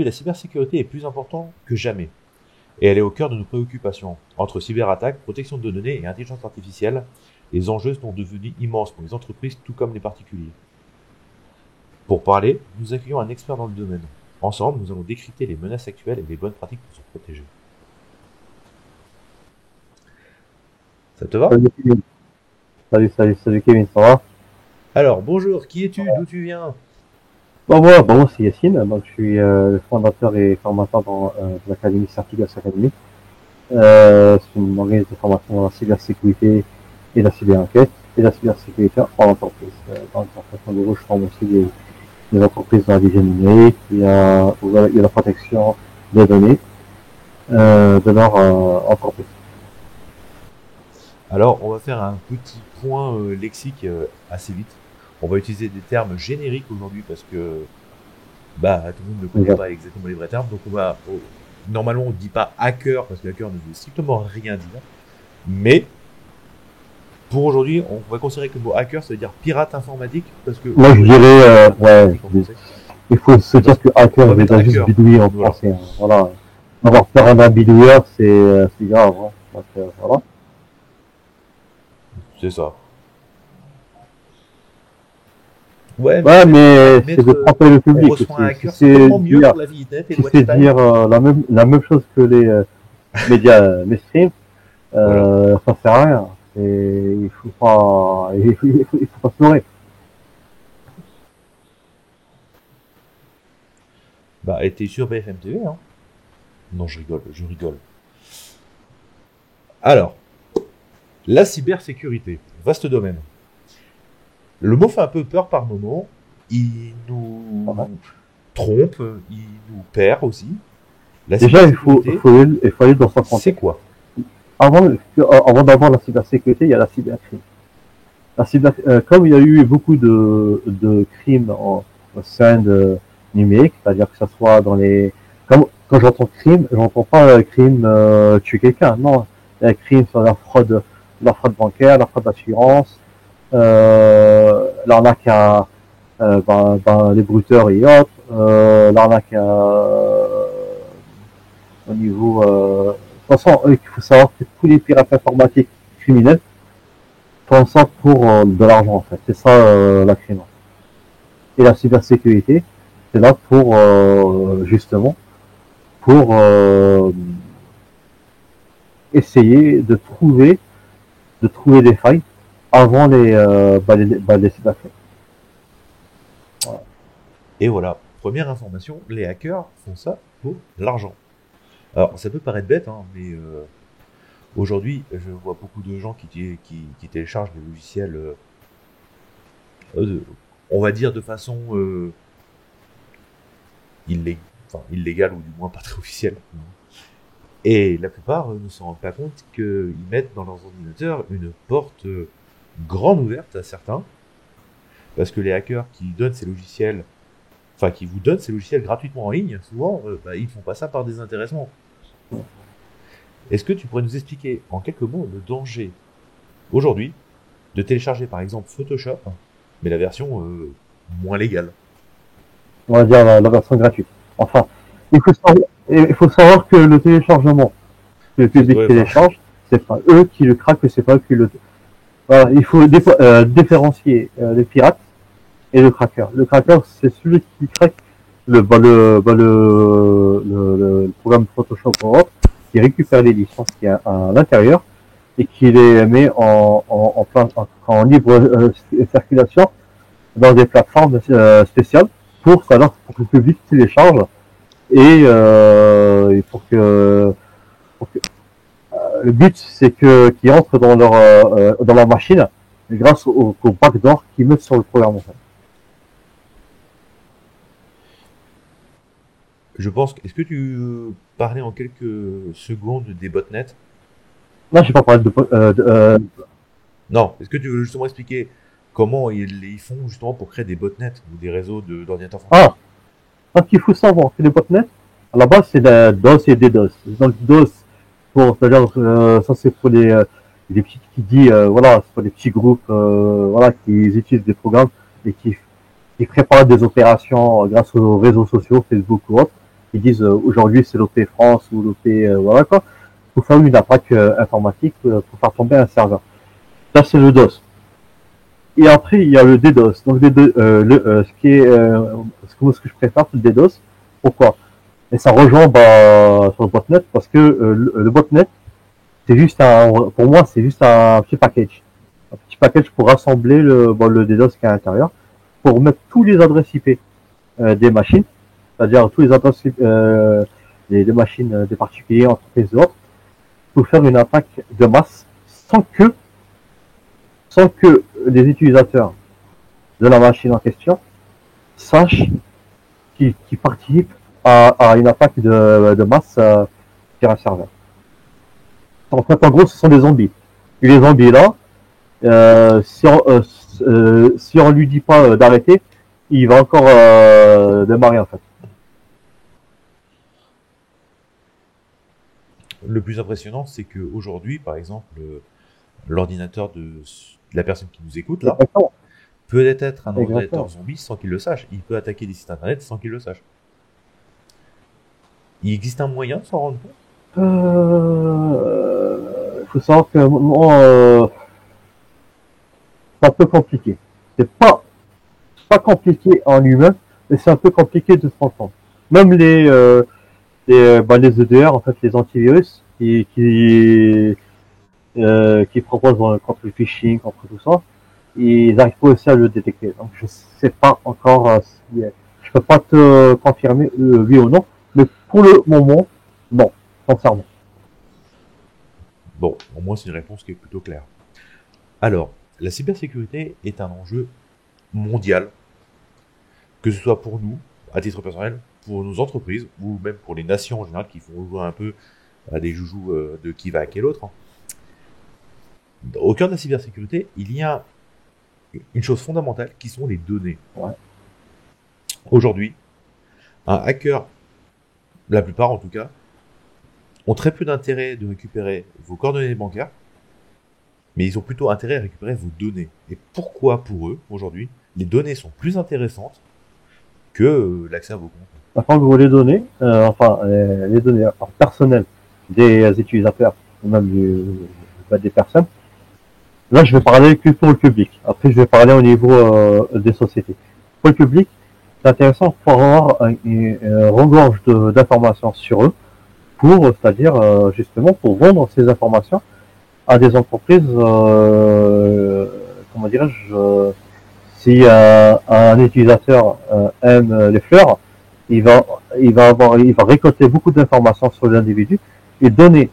la cybersécurité est plus importante que jamais. Et elle est au cœur de nos préoccupations. Entre cyberattaques, protection de données et intelligence artificielle, les enjeux sont devenus immenses pour les entreprises tout comme les particuliers. Pour parler, nous accueillons un expert dans le domaine. Ensemble, nous allons décrypter les menaces actuelles et les bonnes pratiques pour se protéger. Ça te va? Salut Kevin. Salut Kevin, ça va? Alors, bonjour, qui es-tu? D'où tu viens? Moi c'est Yacine, donc je suis le fondateur et formateur de l'Académie Certigas Academy. C'est une organisme de formation dans la cybersécurité et la cyberenquête et la cybersécurité en entreprise. Donc en gros, je forme aussi des entreprises dans la vision numérique, il y a la protection des données de leur entreprise. Alors, on va faire un petit point lexique assez vite. On va utiliser des termes génériques aujourd'hui parce que tout le monde ne connaît pas exactement les vrais termes. Donc normalement on ne dit pas hacker parce que hacker ne veut strictement rien dire. Mais pour aujourd'hui, on va considérer que le mot hacker ça veut dire pirate informatique parce que moi je dirais il faut se dire que hacker veut dire juste bidouiller en français. Voilà. Avoir peur d'un bidouilleur c'est grave. Hein. Donc, voilà. C'est ça. Ouais, mais c'est de tromper le public. C'est mieux pour la vie net et c'est dire la même chose que les médias mainstream. Voilà. Ça sert à rien. Il faut pas se leurrer. Et t'es sur BFM TV, hein? Non, je rigole. Alors, la cybersécurité, vaste domaine. Le mot fait un peu peur par moment. Il nous trompe, il nous perd aussi. Déjà, il faut aller dans son contexte. C'est quoi? Avant d'avoir la cybersécurité, il y a la cybercrime. Comme il y a eu beaucoup de crimes au sein de numérique, c'est-à-dire que ça soit dans les... Quand j'entends crime, j'entends pas crime tuer quelqu'un. Non, il y a crime sur la fraude bancaire, la fraude d'assurance, l'arnaque à les brouteurs et autres, l'arnaque au niveau de toute façon, il faut savoir que tous les pirates informatiques criminels font ça pour de l'argent en fait, c'est ça la crime. Et la cybersécurité, c'est là pour justement pour essayer de trouver des failles avant les cybercrimes. Voilà. Et voilà, première information, les hackers font ça pour l'argent. Alors, ça peut paraître bête, hein, mais aujourd'hui, je vois beaucoup de gens qui téléchargent des logiciels, on va dire de façon illégale ou du moins pas très officielle. Et la plupart ne se rendent pas compte qu'ils mettent dans leurs ordinateurs une porte grande ouverte à certains, parce que les hackers qui donnent ces logiciels, qui vous donnent ces logiciels gratuitement en ligne, souvent, ils font pas ça par désintéressement. Est-ce que tu pourrais nous expliquer en quelques mots le danger aujourd'hui de télécharger par exemple Photoshop, mais la version moins légale? On va dire la version gratuite. Enfin, il faut savoir que le téléchargement que le public télécharge, c'est pas eux qui le craquent, c'est pas eux qui le... Voilà, il faut différencier les pirates et le cracker. Le cracker, c'est celui qui craque le programme Photoshop ou autre, qui récupère les licences qu'il y a à l'intérieur et qui les met en libre circulation dans des plateformes spéciales pour que le public télécharge et pour que le but c'est qu'ils rentrent dans leur machine grâce au backdoor qu'ils mettent sur le programme en fait. Je pense. Est-ce que tu parlais en quelques secondes des botnets? Non, je n'ai pas parlé de Non. Est-ce que tu veux justement expliquer comment ils font justement pour créer des botnets ou des réseaux d'ordinateurs français? Donc il faut savoir que les botnets, à la base c'est de DOS et DDoS. Donc DOS, ça c'est pour les petits qui dit c'est pour les petits groupes qui utilisent des programmes et qui préparent des opérations grâce aux réseaux sociaux, Facebook ou autres. qui disent aujourd'hui c'est l'OP France ou l'OP voilà quoi, pour faire une attaque informatique pour faire tomber un serveur. Ça c'est le DOS. Et après il y a le DDoS. Donc ce qui est ce que je préfère c'est le DDoS. Pourquoi? Et ça rejoint sur le botnet parce que le botnet c'est juste pour moi c'est juste un petit package pour rassembler le DDoS qui est à l'intérieur, pour mettre tous les adresses IP des machines, c'est-à-dire tous les adresses des machines des particuliers, entreprises et autres, pour faire une attaque de masse sans que les utilisateurs de la machine en question sachent qu'ils participent à une attaque de masse sur un serveur. En fait, en gros, ce sont des zombies. Et les zombies là, si on lui dit pas d'arrêter, il va encore démarrer en fait. Le plus impressionnant, c'est qu'aujourd'hui, par exemple, l'ordinateur de la personne qui nous écoute, là, peut être un ordinateur zombie sans qu'il le sache. Il peut attaquer des sites internet sans qu'il le sache. Il existe un moyen de s'en rendre compte? Il faut savoir que c'est un peu compliqué. C'est pas compliqué en lui-même, mais c'est un peu compliqué de se rendre compte. Même les EDR, en fait, les antivirus, qui proposent contre le phishing, contre tout ça, ils arrivent pas aussi à le détecter. Donc je sais pas encore si je peux pas te confirmer oui ou non, mais pour le moment, non, sincèrement. Bon, au moins c'est une réponse qui est plutôt claire. Alors, la cybersécurité est un enjeu mondial, que ce soit pour nous, à titre personnel, pour nos entreprises, ou même pour les nations en général qui font jouer un peu à des joujoux de qui va à quel autre. Au cœur de la cybersécurité, il y a une chose fondamentale qui sont les données. Ouais. Aujourd'hui, un hacker, la plupart en tout cas, ont très peu d'intérêt de récupérer vos coordonnées bancaires, mais ils ont plutôt intérêt à récupérer vos données. Et pourquoi pour eux, aujourd'hui, les données sont plus intéressantes que l'accès à vos comptes? Enfin, les données, les données personnelles des utilisateurs, ou même des personnes, là, je vais parler que pour le public. Après, je vais parler au niveau des sociétés. Pour le public, c'est intéressant pour avoir une regorge d'informations sur eux, c'est-à-dire justement pour vendre ces informations à des entreprises, comment dirais-je, si un utilisateur aime les fleurs, il va récolter beaucoup d'informations sur l'individu et donner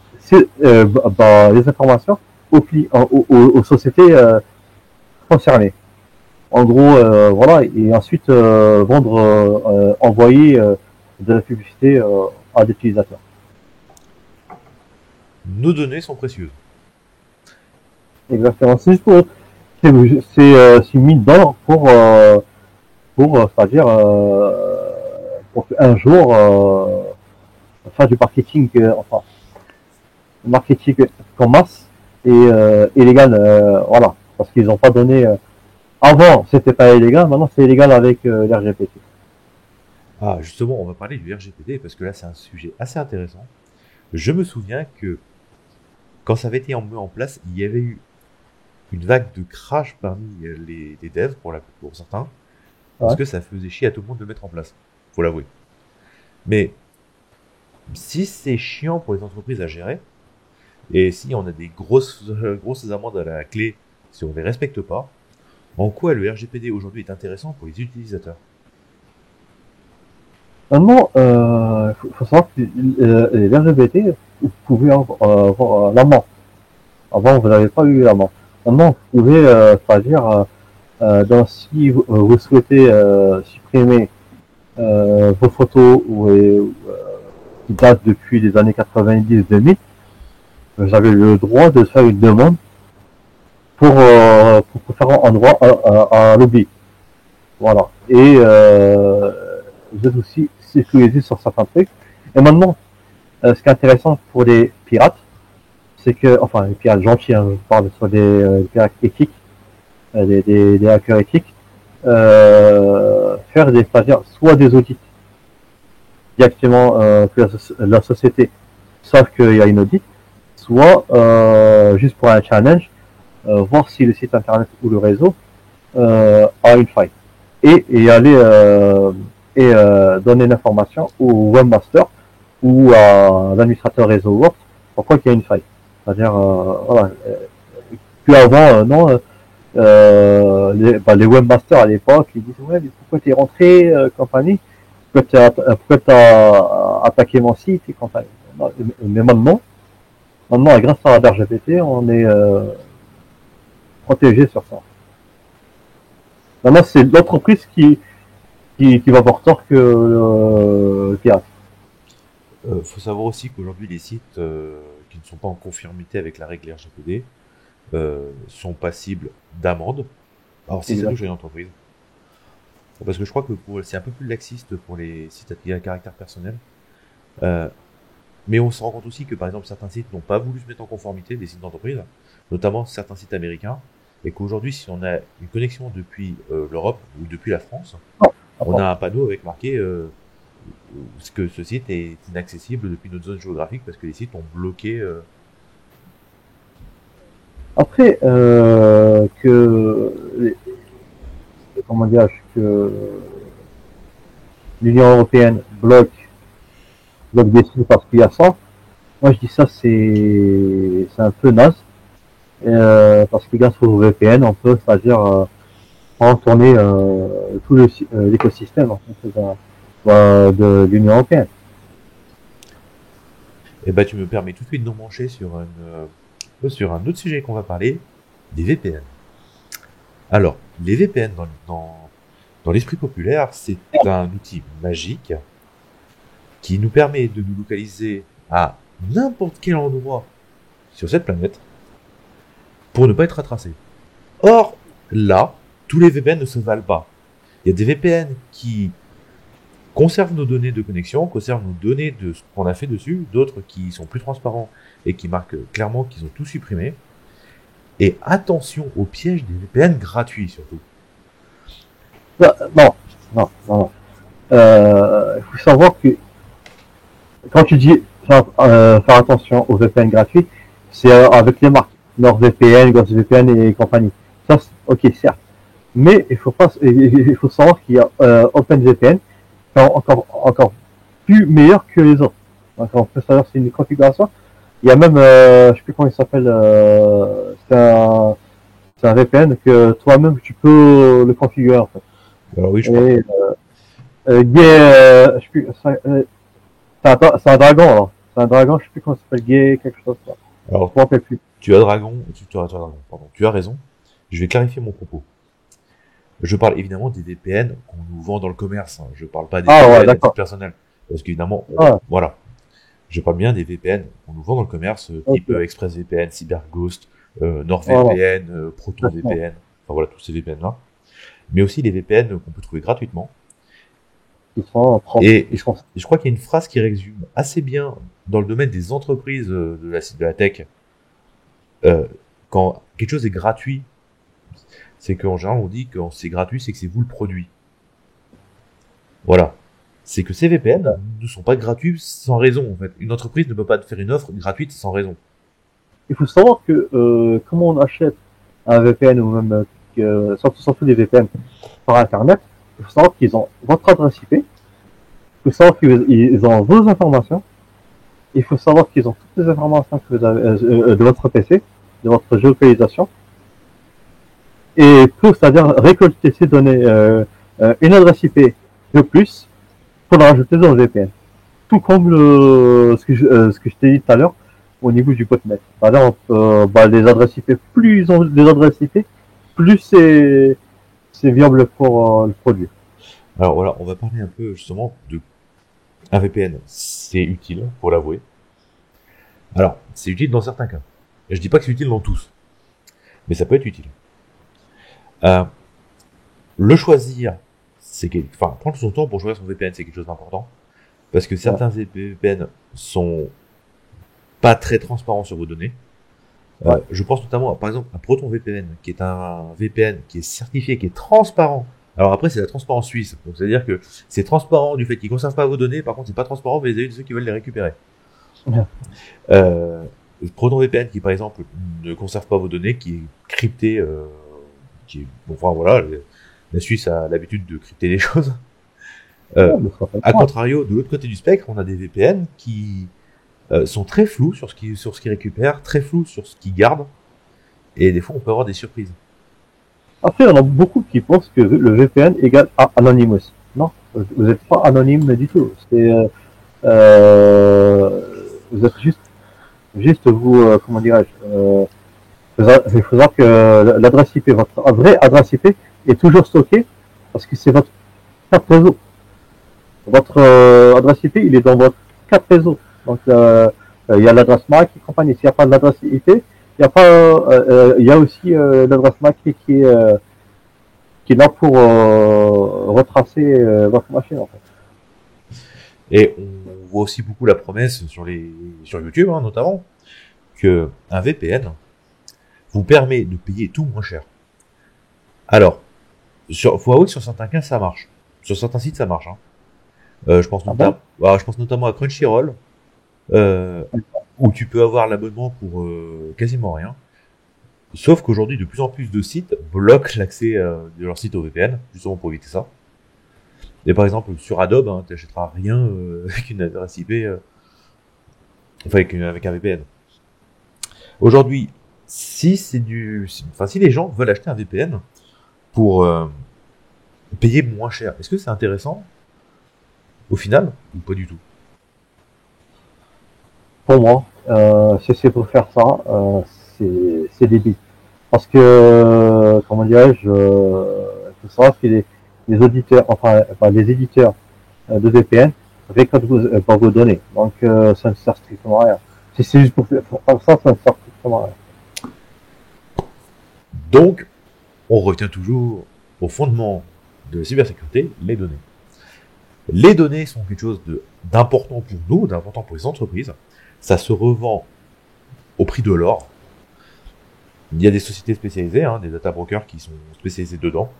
les informations aux sociétés concernées. En gros, voilà, et ensuite envoyer de la publicité à des utilisateurs. Nos données sont précieuses. Exactement. C'est mis dedans pour c'est-à-dire pour un jour faire du marketing, marketing en masse et illégal, voilà, parce qu'ils n'ont pas donné. Avant, c'était pas illégal, maintenant c'est illégal avec l'RGPD. Ah, justement, on va parler du RGPD parce que là, c'est un sujet assez intéressant. Je me souviens que quand ça avait été mis en place, il y avait eu une vague de crash parmi les devs pour certains, parce que ça faisait chier à tout le monde de le mettre en place, faut l'avouer. Mais si c'est chiant pour les entreprises à gérer, et si on a des grosses amendes à la clé si on ne les respecte pas, en quoi le RGPD aujourd'hui est intéressant pour les utilisateurs? Maintenant, faut savoir que les RGPD, vous pouvez avoir l'amende. Avant, vous n'avez pas eu l'amende. Maintenant, vous pouvez, c'est-à-dire, si vous souhaitez supprimer vos photos qui datent depuis les années 90-2000, vous avez le droit de faire une demande pour faire un droit à l'oubli. Voilà. Et vous êtes aussi sécurisé sur certains trucs. Et maintenant, ce qui est intéressant pour les pirates, c'est que, enfin, les pirates gentils, hein, je parle sur des pirates éthiques, des hackers éthiques, faire c'est-à-dire soit des audits directement que la société savent qu'il y a une audit, soit juste pour un challenge, voir si le site internet ou le réseau a une faille et aller donner l'information au webmaster ou à l'administrateur réseau Word pourquoi il y a une faille. C'est-à-dire voilà, plus avant non les webmasters à l'époque ils disent ouais mais pourquoi t'es rentré compagnie, pourquoi t'as attaqué mon site et compagnie. Mais maintenant grâce à la RGPD on est protégé sur ça. Maintenant c'est l'entreprise qui va avoir tort que le pirate. Faut savoir aussi qu'aujourd'hui, les sites qui ne sont pas en conformité avec la règle RGPD sont passibles d'amende. Alors, si c'est touché une entreprise. Parce que je crois que c'est un peu plus laxiste pour les sites à caractère personnel. Mais on se rend compte aussi que, par exemple, certains sites n'ont pas voulu se mettre en conformité, des sites d'entreprise, notamment certains sites américains, et qu'aujourd'hui, si on a une connexion depuis l'Europe ou depuis la France, on a un panneau avec marqué que ce site est inaccessible depuis notre zone géographique parce que les sites ont bloqué. Après, comment dire, que l'Union européenne bloque des sites parce qu'il y a ça, moi je dis ça c'est un peu naze. Parce que grâce au VPN, on peut, c'est-à-dire retourner tout l'écosystème en fait, de l'Union européenne. Et bah tu me permets tout de suite d'embrancher sur un autre sujet qu'on va parler, des VPN. Alors, les VPN dans l'esprit populaire, c'est un outil magique qui nous permet de nous localiser à n'importe quel endroit sur cette planète pour ne pas être retracé. Or, là, tous les VPN ne se valent pas. Il y a des VPN qui conservent nos données de connexion, conservent nos données de ce qu'on a fait dessus, d'autres qui sont plus transparents et qui marquent clairement qu'ils ont tout supprimé. Et attention au piège des VPN gratuits surtout. Non. Il faut savoir que quand tu dis faire attention aux VPN gratuits, c'est avec les marques NordVPN, GhostVPN et compagnie. Ça, ok, certes. Mais il faut savoir qu'il y a OpenVPN qui est encore plus meilleur que les autres. Donc on peut savoir c'est une configuration. Il y a même, je sais plus comment il s'appelle, c'est un VPN que toi-même tu peux le configurer en fait. Alors oui, je crois. Je sais plus, c'est un dragon alors. C'est un dragon, je sais plus comment ça s'appelle, Gay, quelque chose comme ça. Alors, tu as raison. Je vais clarifier mon propos. Je parle évidemment des VPN qu'on nous vend dans le commerce. Hein. Je parle pas des VPN personnels. Parce qu'évidemment, voilà. Je parle bien des VPN qu'on nous vend dans le commerce, type ExpressVPN, CyberGhost, NordVPN, ProtonVPN, enfin voilà, tous ces VPN-là. Mais aussi les VPN qu'on peut trouver gratuitement. Et je crois qu'il y a une phrase qui résume assez bien dans le domaine des entreprises de la tech. Quand quelque chose est gratuit, c'est qu'en général on dit que quand c'est gratuit, c'est que c'est vous le produit. Voilà. C'est que ces VPN ne sont pas gratuits sans raison, en fait. Une entreprise ne peut pas faire une offre gratuite sans raison. Il faut savoir que comment on achète un VPN ou même surtout des VPN par Internet, il faut savoir qu'ils ont votre adresse IP, il faut savoir qu'ils ont vos informations, il faut savoir qu'ils ont toutes les informations que vous avez, de votre PC, de votre géolocalisation, et pour, c'est-à-dire récolter ces données, une adresse IP de plus, pour la rajouter dans le VPN. Tout comme ce que je t'ai dit tout à l'heure au niveau du botnet. Par exemple, les adresses IP, plus ils ont des adresses IP, plus c'est viable pour le produit. Alors voilà, on va parler un peu justement de un VPN. C'est utile, faut l'avouer. Alors, c'est utile dans certains cas. Et je dis pas que c'est utile dans tous, mais ça peut être utile. Le choisir, prendre son temps pour choisir son VPN, c'est quelque chose d'important. Parce que certains VPN sont pas très transparents sur vos données. Je pense notamment, par exemple, à ProtonVPN, qui est un VPN qui est certifié, qui est transparent Alors après, c'est la transparence suisse. Donc c'est-à-dire que c'est transparent du fait qu'ils conservent pas vos données, par contre c'est pas transparent vis-à-vis de ceux qui veulent les récupérer. Ouais. Euh, Prenons VPN qui par exemple ne conserve pas vos données, qui est crypté, qui est, bon, enfin voilà, la Suisse a l'habitude de crypter les choses. Ouais, mais ça fait À pas. contrario, de l'autre côté du spectre, on a des VPN qui sont très flous sur ce qu'ils récupèrent, très flous sur ce qu'ils gardent, et des fois on peut avoir des surprises. Après, il y en a beaucoup qui pensent que le VPN égale à Anonymous. Non, vous n'êtes pas anonyme du tout. Vous êtes juste vous, comment dirais-je, il faut savoir que l'adresse IP, votre vraie adresse IP, est toujours stockée parce que c'est votre carte réseau. Votre adresse IP, il est dans votre carte réseau. Donc, il y a l'adresse MAC et compagnie. S'il n'y a pas d'adresse IP, il y a pas, il y a aussi l'adresse MAC qui est là pour retracer votre machine en fait. Et on voit aussi beaucoup la promesse sur YouTube, hein, notamment, que un VPN vous permet de payer tout moins cher. Alors, faut avouer que sur certains cas ça marche. Sur certains sites ça marche. Hein. Je pense notamment à Crunchyroll, où tu peux avoir l'abonnement pour quasiment rien. Sauf qu'aujourd'hui, de plus en plus de sites bloquent l'accès de leur site au VPN, justement pour éviter ça. Et par exemple, sur Adobe, hein, tu n'achèteras rien avec une adresse IP, enfin avec un VPN. Aujourd'hui, si les gens veulent acheter un VPN pour payer moins cher, est-ce que c'est intéressant au final ou pas du tout? Pour moi, si c'est pour faire ça, c'est débile. Parce que, comment dirais-je, il faut savoir que les auditeurs, enfin les éditeurs de VPN récoltent vos données. Donc ça ne sert strictement à rien. Si c'est juste pour faire ça, ça ne sert strictement à rien. Donc, on revient toujours au fondement de la cybersécurité, les données. Les données sont quelque chose d'important pour nous, d'important pour les entreprises. Ça se revend au prix de l'or. Il y a des sociétés spécialisées, hein, des data brokers qui sont spécialisés dedans,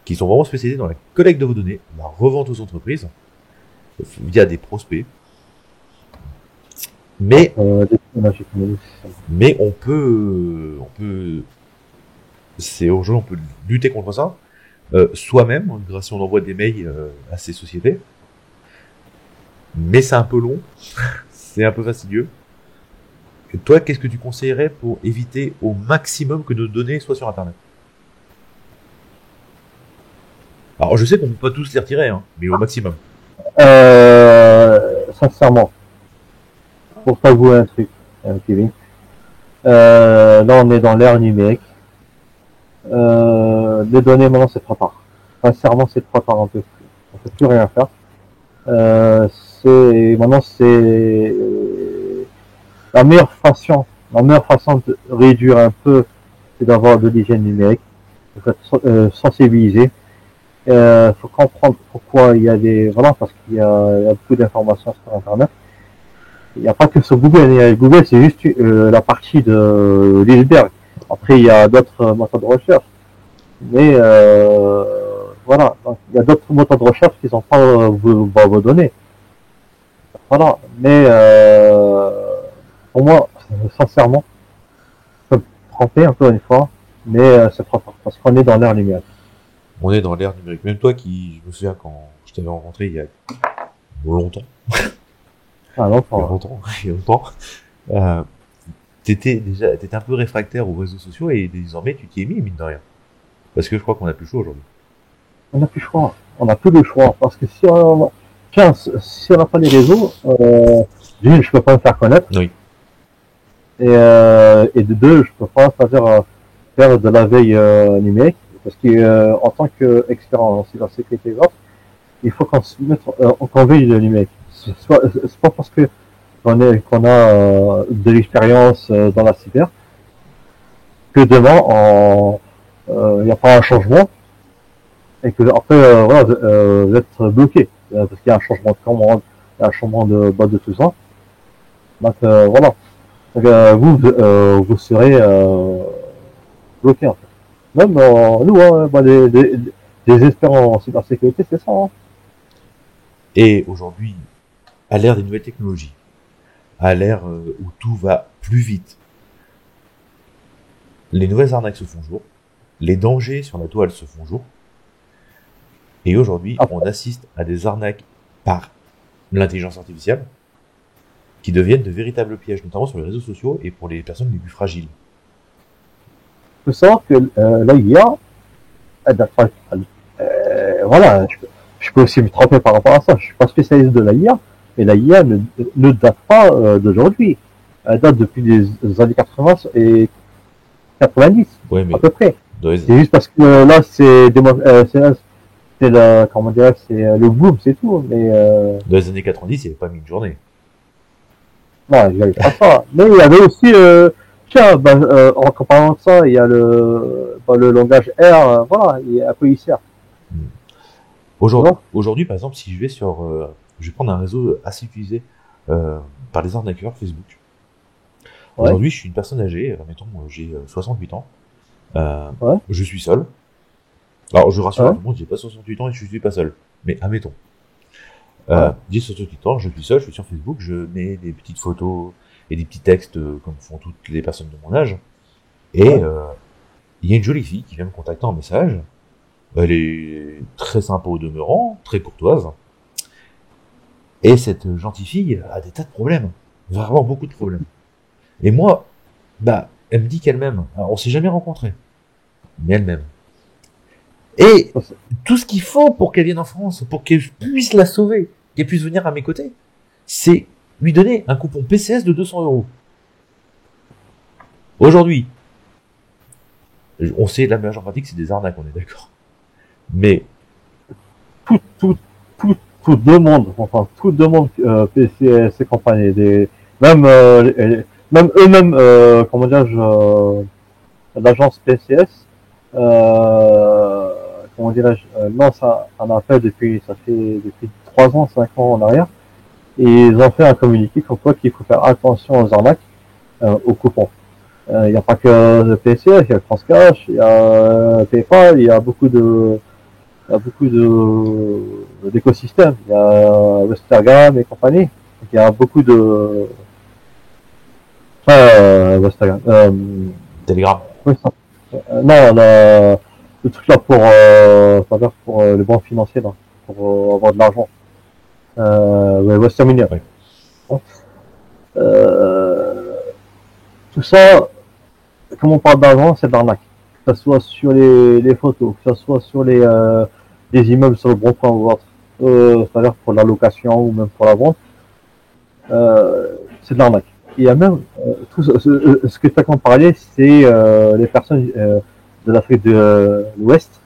qui sont vraiment spécialisés dans la collecte de vos données, la revente aux entreprises, via des prospects. Mais on peut, c'est aujourd'hui, on peut lutter contre ça soi-même, grâce à on envoie des mails à ces sociétés. Mais c'est un peu long, c'est un peu fastidieux. Et toi, qu'est-ce que tu conseillerais pour éviter au maximum que nos données soient sur Internet? Alors, je sais qu'on peut pas tous les retirer, hein, mais au maximum. Sincèrement, pour t'avouer un truc, Kevin, là on est dans l'ère numérique. Les données maintenant c'est trop tard. Sincèrement c'est trop tard, on peut plus rien faire. Maintenant c'est la meilleure façon de réduire un peu, c'est d'avoir de l'hygiène numérique. Il faut être sensibilisé. Faut comprendre pourquoi il y a parce qu'il y a beaucoup d'informations sur Internet. Il n'y a pas que sur Google. Google, c'est juste la partie de l'iceberg. Après, il y a d'autres moteurs de recherche. Mais voilà, donc, il y a d'autres moteurs de recherche qui sont pas vos données. Voilà, mais pour moi, sincèrement, je peux me tromper encore une fois, mais c'est trop tard parce qu'on est dans l'ère numérique. On est dans l'ère numérique. Même toi qui, je me souviens quand je t'avais rencontré il y a longtemps. Ah, longtemps. Il y a longtemps. T'étais un peu réfractaire aux réseaux sociaux et désormais tu t'y es mis, mine de rien. Parce que je crois qu'on a plus le choix aujourd'hui. On n'a plus le choix. On n'a plus le choix parce que si on n'a pas les réseaux, d'une, je peux pas me faire connaître. Oui. Et de deux, je peux pas faire de la veille numérique parce que en tant qu'expert en cybersécurité, il faut qu'on se mette, qu'on veille le numérique. C'est pas parce que qu'on a de l'expérience dans la cyber que demain il n'y a pas un changement et que après voilà vous êtes bloqué parce qu'il y a un changement de commande, il y a un changement de base de tout ça. Donc voilà. Donc, vous serez bloqué en fait. Même nous, hein, des désespérant en cybersécurité, c'est ça. Hein. Et aujourd'hui, à l'ère des nouvelles technologies, à l'ère où tout va plus vite, les nouvelles arnaques se font jour, les dangers sur la toile se font jour, et aujourd'hui, on assiste à des arnaques par l'intelligence artificielle qui deviennent de véritables pièges, notamment sur les réseaux sociaux et pour les personnes les plus fragiles. Il faut savoir que la IA, voilà, je peux aussi me tromper par rapport à ça. Je suis pas spécialiste de la IA, mais la IA ne date pas d'aujourd'hui. Elle date depuis les années 80 et 90, ouais, mais à peu près. Les... C'est juste parce que là, c'est le, comment dire, c'est le boom, c'est tout. Mais dans les années 90, il n'y avait pas Midjourney. Non, il n'y avait pas ça. Mais il y avait aussi, tiens, en comparant de ça, il y a le langage R, voilà, il y a à quoi il sert. Aujourd'hui, par exemple, si je vais sur, je vais prendre un réseau assez utilisé par les arnaqueurs, Facebook. Ouais. Aujourd'hui, je suis une personne âgée, mettons, j'ai 68 ans. Ouais. Je suis seul. Alors, je rassure tout le monde, j'ai pas 68 ans et je suis pas seul. Mais admettons. J'ai 68 ans, je suis seul, je suis sur Facebook, je mets des petites photos et des petits textes comme font toutes les personnes de mon âge. Et il y a une jolie fille qui vient me contacter en message. Elle est très sympa au demeurant, très courtoise. Et cette gentille fille a des tas de problèmes. Vraiment beaucoup de problèmes. Et moi, elle me dit qu'elle m'aime. Alors, on s'est jamais rencontrés. Mais elle m'aime. Et tout ce qu'il faut pour qu'elle vienne en France, pour que je puisse la sauver, qu'elle puisse venir à mes côtés, c'est lui donner un coupon PCS de 200 €. Aujourd'hui, on sait la majeure pratique, c'est des arnaques, on est d'accord. Mais tout demande, enfin tout demande PCS et compagnie, même eux-mêmes, comment dire, l'agence PCS, comment dirais-je, lance un appel depuis 3 ans, 5 ans en arrière, et ils ont fait un communiqué comme quoi qu'il faut faire attention aux arnaques, aux coupons. Il n'y a pas que le PCS, il y a Transcash, il y a PayPal, il y a beaucoup d'écosystèmes. Il y a Westergam et compagnie. Donc, il y a beaucoup de... Westergam. Telegram. Oui, ça. Non, le truc là pour les banques financiers, là, pour avoir de l'argent. Western Union. Oui. Tout ça, comme on parle d'argent, c'est de l'arnaque. Que ce soit sur les photos, que ce soit sur les immeubles sur le bon point ou autre, c'est-à-dire pour la location ou même pour la vente, c'est de l'arnaque. Il y a même tout ce que tu as parlé, c'est les personnes de l'Afrique de l'Ouest,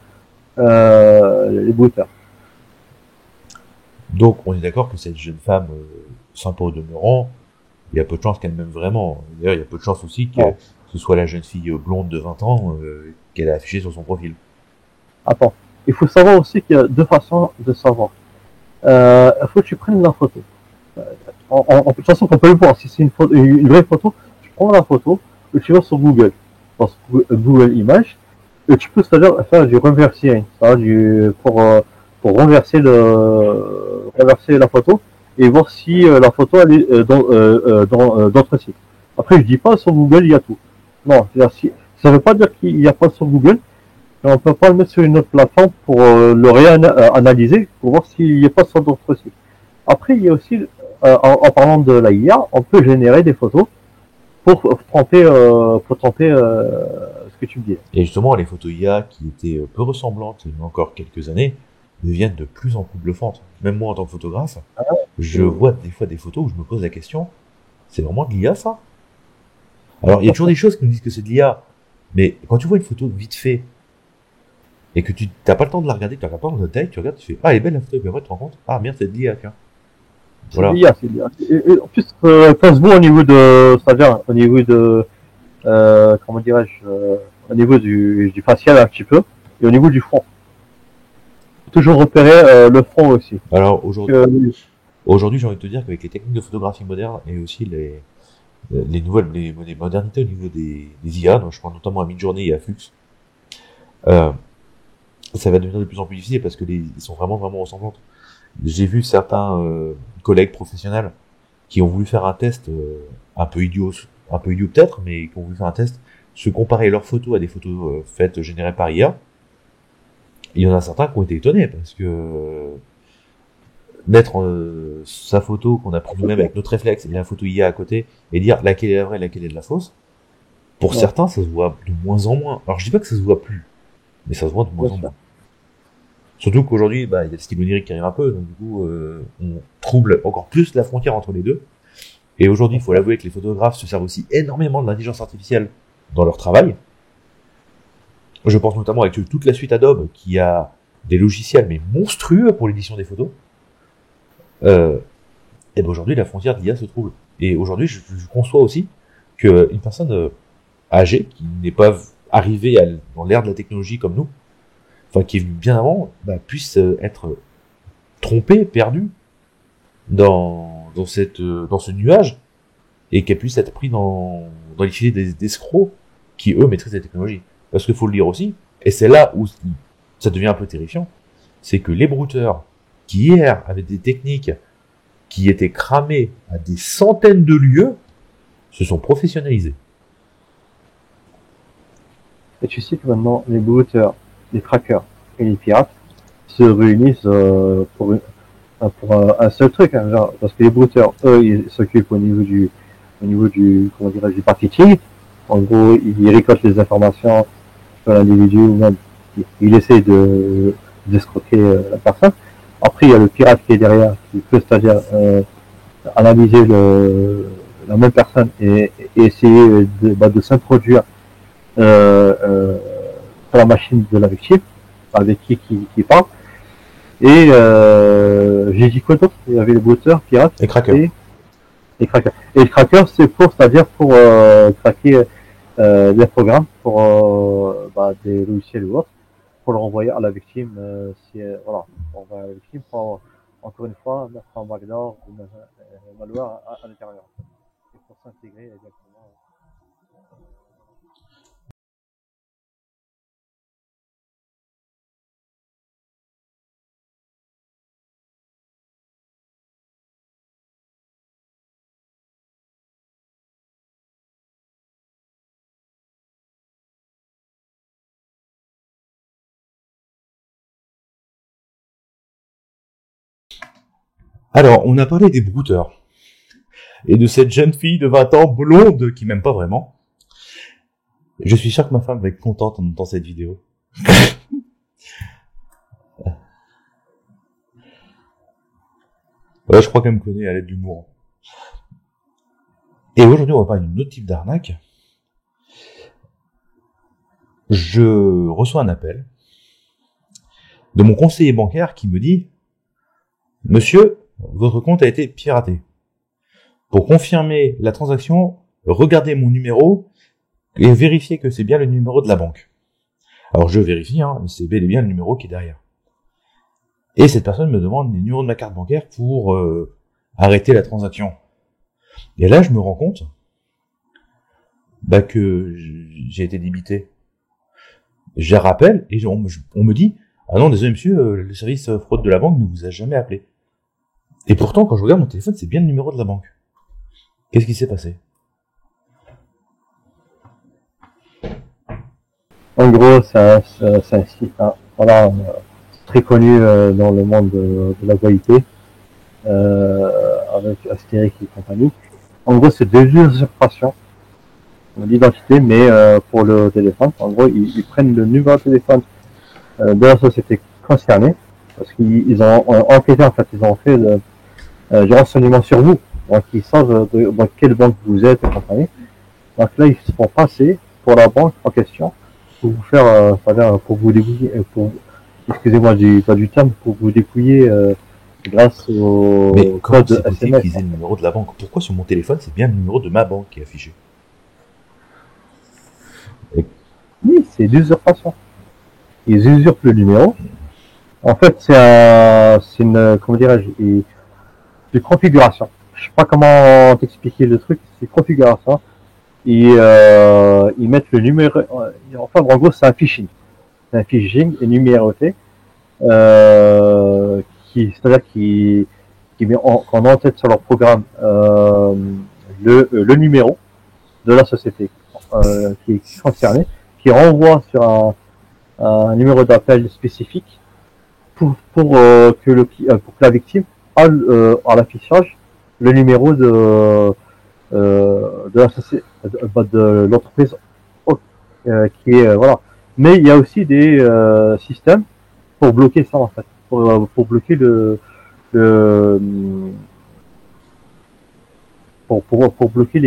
les booters. Donc on est d'accord que cette jeune femme sympa au demeurant, il y a peu de chances qu'elle m'aime vraiment. D'ailleurs, il y a peu de chances aussi que ce soit la jeune fille blonde de 20 ans qu'elle a affichée sur son profil. Attends, il faut savoir aussi qu'il y a deux façons de savoir. Il faut que tu prennes la photo. De toute façon, on peut le voir. Si c'est une vraie photo, tu prends la photo et tu vas sur Google, Google Images, et tu peux c'est-à-dire faire du reversing, pour renverser la photo et voir si la photo elle est dans d'autres sites. Après, je dis pas sur Google il y a tout. Non, ça veut pas dire qu'il n'y a pas sur Google, mais on peut pas le mettre sur une autre plateforme pour le réanalyser pour voir s'il n'y a pas sur d'autres sites. Après, il y a aussi, en parlant de la IA, on peut générer des photos pour tromper ce que tu me dis. Et justement, les photos IA qui étaient peu ressemblantes il y a encore quelques années deviennent de plus en plus bluffantes. Même moi, en tant que photographe, je vois des fois des photos où je me pose la question, c'est vraiment de l'IA, ça? Alors, il y a toujours des choses qui nous disent que c'est de l'IA, mais quand tu vois une photo vite fait, et que tu n'as pas le temps de la regarder, tu regardes pas dans le détail, tu regardes, tu fais, ah, elle est belle la photo, et puis après tu te rends compte, ah, merde, c'est de l'IA, tiens. Voilà. C'est l'IA. Et en plus, pense-vous au niveau de, c'est-à-dire, au niveau de, comment dirais-je, au niveau du facial un petit peu, et au niveau du front. Toujours repérer le front aussi. Alors, aujourd'hui, j'ai envie de te dire qu'avec les techniques de photographie moderne, et aussi les modernités au niveau des IA, donc je pense notamment à Midjourney et à Flux, ça va devenir de plus en plus difficile parce que ils sont vraiment ressemblantes. J'ai vu certains collègues professionnels qui ont voulu faire un test un peu idiot peut-être, mais qui ont voulu faire un test, se comparer leurs photos à des photos générées par IA. Il y en a certains qui ont été étonnés parce que mettre sa photo qu'on a prise nous-mêmes avec notre réflexe et la photo IA à côté et dire laquelle est la vraie, laquelle est de la fausse. Pour certains, ça se voit de moins en moins. Alors je dis pas que ça se voit plus, mais ça se voit de moins en moins. Surtout qu'aujourd'hui, il y a le stylo numérique qui arrive un peu, donc du coup, on trouble encore plus la frontière entre les deux. Et aujourd'hui, il faut l'avouer que les photographes se servent aussi énormément de l'intelligence artificielle dans leur travail. Je pense notamment avec toute la suite Adobe qui a des logiciels mais monstrueux pour l'édition des photos. Et aujourd'hui, la frontière de l'IA se trouble. Et aujourd'hui, je conçois aussi qu'une personne âgée qui n'est pas arrivée dans l'ère de la technologie comme nous, enfin qui est venue bien avant, puisse être trompée, perdue dans ce nuage, et qu'elle puisse être prise dans les filets des escrocs qui eux maîtrisent la technologie. Parce qu'il faut le dire aussi, et c'est là où ça devient un peu terrifiant, c'est que les brouteurs qui hier avaient des techniques qui étaient cramées à des centaines de lieux se sont professionnalisés. Et tu sais que maintenant les brouteurs, les trackers et les pirates se réunissent pour un seul truc, hein, genre, parce que les brouteurs, eux, ils s'occupent au niveau du comment dirais-je, du marketing. En gros, ils récoltent les informations sur l'individu ou même il essaie d'escroquer la personne. Après, il y a le pirate qui est derrière, qui peut, c'est-à-dire analyser la même personne et essayer de s'introduire sur la machine de la victime, avec qui parle. Et j'ai dit quoi d'autre? Il y avait le brouteur, pirate et cracker. Et le cracker, c'est c'est-à-dire pour craquer des programmes pour des logiciels ou autres, pour le renvoyer à la victime. Voilà, on renvoie à la victime pour, encore une fois, mettre un backdoor ou un malware à l'intérieur. Et pour s'intégrer exactement. Alors, on a parlé des brouteurs. Et de cette jeune fille de 20 ans, blonde, qui m'aime pas vraiment. Je suis sûr que ma femme va être contente en entendant cette vidéo. Ouais, je crois qu'elle me connaît à l'aide d'humour. Et aujourd'hui, on va parler d'un autre type d'arnaque. Je reçois un appel de mon conseiller bancaire qui me dit « Monsieur, votre compte a été piraté. Pour confirmer la transaction, regardez mon numéro et vérifiez que c'est bien le numéro de la banque. » Alors je vérifie, c'est bel et bien le numéro qui est derrière. Et cette personne me demande les numéros de ma carte bancaire pour arrêter la transaction. Et là, je me rends compte que j'ai été débité. Je rappelle et on me dit « Ah non, désolé monsieur, le service fraude de la banque ne vous a jamais appelé. » Et pourtant, quand je regarde mon téléphone, c'est bien le numéro de la banque. Qu'est-ce qui s'est passé? En gros, c'est un site très connu dans le monde de la qualité, avec Astérix et compagnie. En gros, c'est des usurpations d'identité, mais pour le téléphone. En gros, ils prennent le numéro de téléphone de la société concernée, parce qu'ils ont enquêté, en fait, ils ont fait du renseignement sur vous. Donc, ils savent dans quelle banque vous êtes et compagnie. Donc là, ils se font passer pour la banque en question, pour vous faire, pour vous dépouiller, excusez-moi du terme, pour vous dépouiller grâce au code SMS. Mais comment c'est possible qu'ils aient le numéro de la banque? Pourquoi sur mon téléphone, c'est bien le numéro de ma banque qui est affiché? Oui, c'est l'usurpation. Ils usurpent le numéro. En fait, c'est une, comment dirais-je, une configuration. Je sais pas comment t'expliquer le truc, c'est configuration. Ils mettent le numéro, enfin, en gros, c'est un phishing. c'est un phishing numéroté, c'est-à-dire qui met en tête sur leur programme le numéro de la société qui est concernée, qui renvoie sur un numéro d'appel spécifique pour que la victime a à l'affichage le numéro de la société, de l'entreprise qui est voilà. Mais il y a aussi des systèmes pour bloquer ça en fait, pour bloquer pour bloquer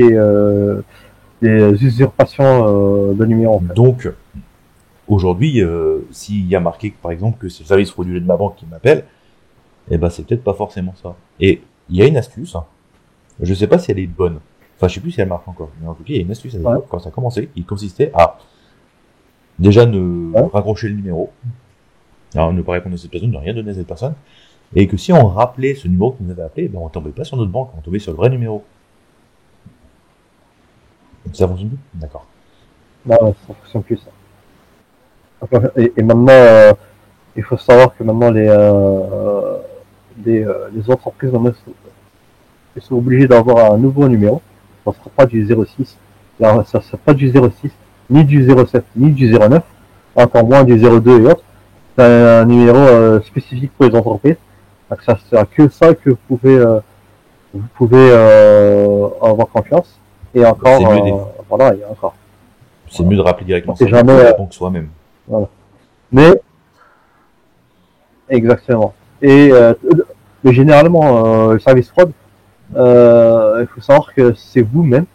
les usurpations de numéros. En fait. Donc, aujourd'hui, s'il y a marqué, par exemple, que c'est le service frauduleux de ma banque qui m'appelle, eh ben, c'est peut-être pas forcément ça. Et il y a une astuce, je sais pas si elle est bonne, enfin, je sais plus si elle marche encore, mais en tout cas, il y a une astuce à l'époque, quand ça a commencé, qui consistait à déjà ne raccrocher le numéro, alors ne pas répondre à cette personne, ne rien donner à cette personne, et que si on rappelait ce numéro qui nous avait appelé, ben, on tombait pas sur notre banque, on tombait sur le vrai numéro. Ça fonctionne plus? D'accord. Non, ça fonctionne plus ça. Et maintenant, il faut savoir que maintenant les entreprises maintenant, ils sont obligés d'avoir un nouveau numéro. Ça ne sera pas du 06, ça ne sera pas du 06, ni du 07, ni du 09, encore moins du 02 et autres. C'est un numéro spécifique pour les entreprises. Donc ça sera que ça que vous pouvez avoir confiance. Et encore, voilà, il y a encore. C'est mieux de rappeler directement ça jamais, la banque soi-même. Voilà. Mais, exactement. Et généralement, le service fraude, il faut savoir que c'est vous-même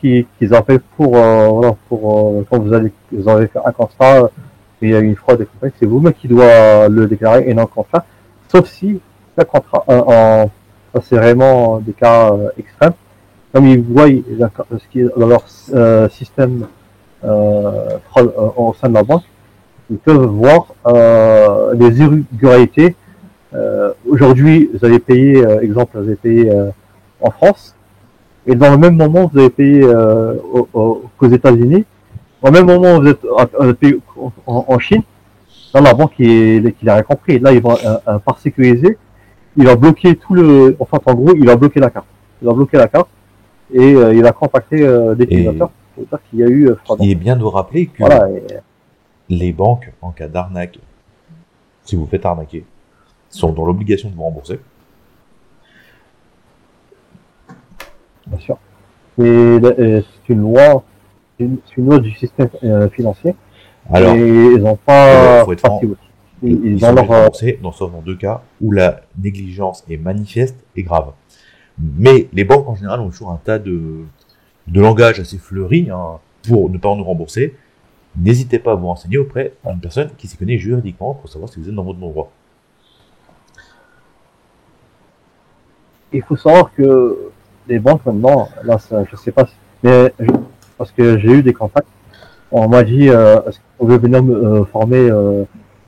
qui appellent pour quand vous avez fait un contrat, il y a eu une fraude, c'est vous-même qui doit le déclarer et non le contrat. Sauf si le contrat, ça c'est vraiment des cas extrêmes. Comme ils voient ce qui est dans leur système au sein de la banque, ils peuvent voir les irrégularités. Aujourd'hui, vous avez payé, exemple, vous avez payé en France, et dans le même moment, vous avez payé aux États-Unis. Au même moment, vous êtes payé en Chine. Dans la banque, il a rien compris. Là, il va par sécuriser. Il a bloqué en gros, il a bloqué la carte. Et il a contacté des utilisateurs pour dire qu'il y a eu fraude. Il est bien de rappeler que les banques, en cas d'arnaque, si vous faites arnaquer, sont dans l'obligation de vous rembourser. Bien sûr. C'est une loi du système financier. Alors, et ils n'ont pas. Faut être franc, ils sont remboursés sauf dans deux cas où la négligence est manifeste et grave. Mais les banques en général ont toujours un tas de langage assez fleuri pour ne pas nous rembourser. N'hésitez pas à vous renseigner auprès d'une personne qui s'y connaît juridiquement pour savoir si vous êtes dans votre bon droit. Il faut savoir que les banques maintenant, là, je sais pas, mais parce que j'ai eu des contacts, on m'a dit est-ce qu'on veut venir me former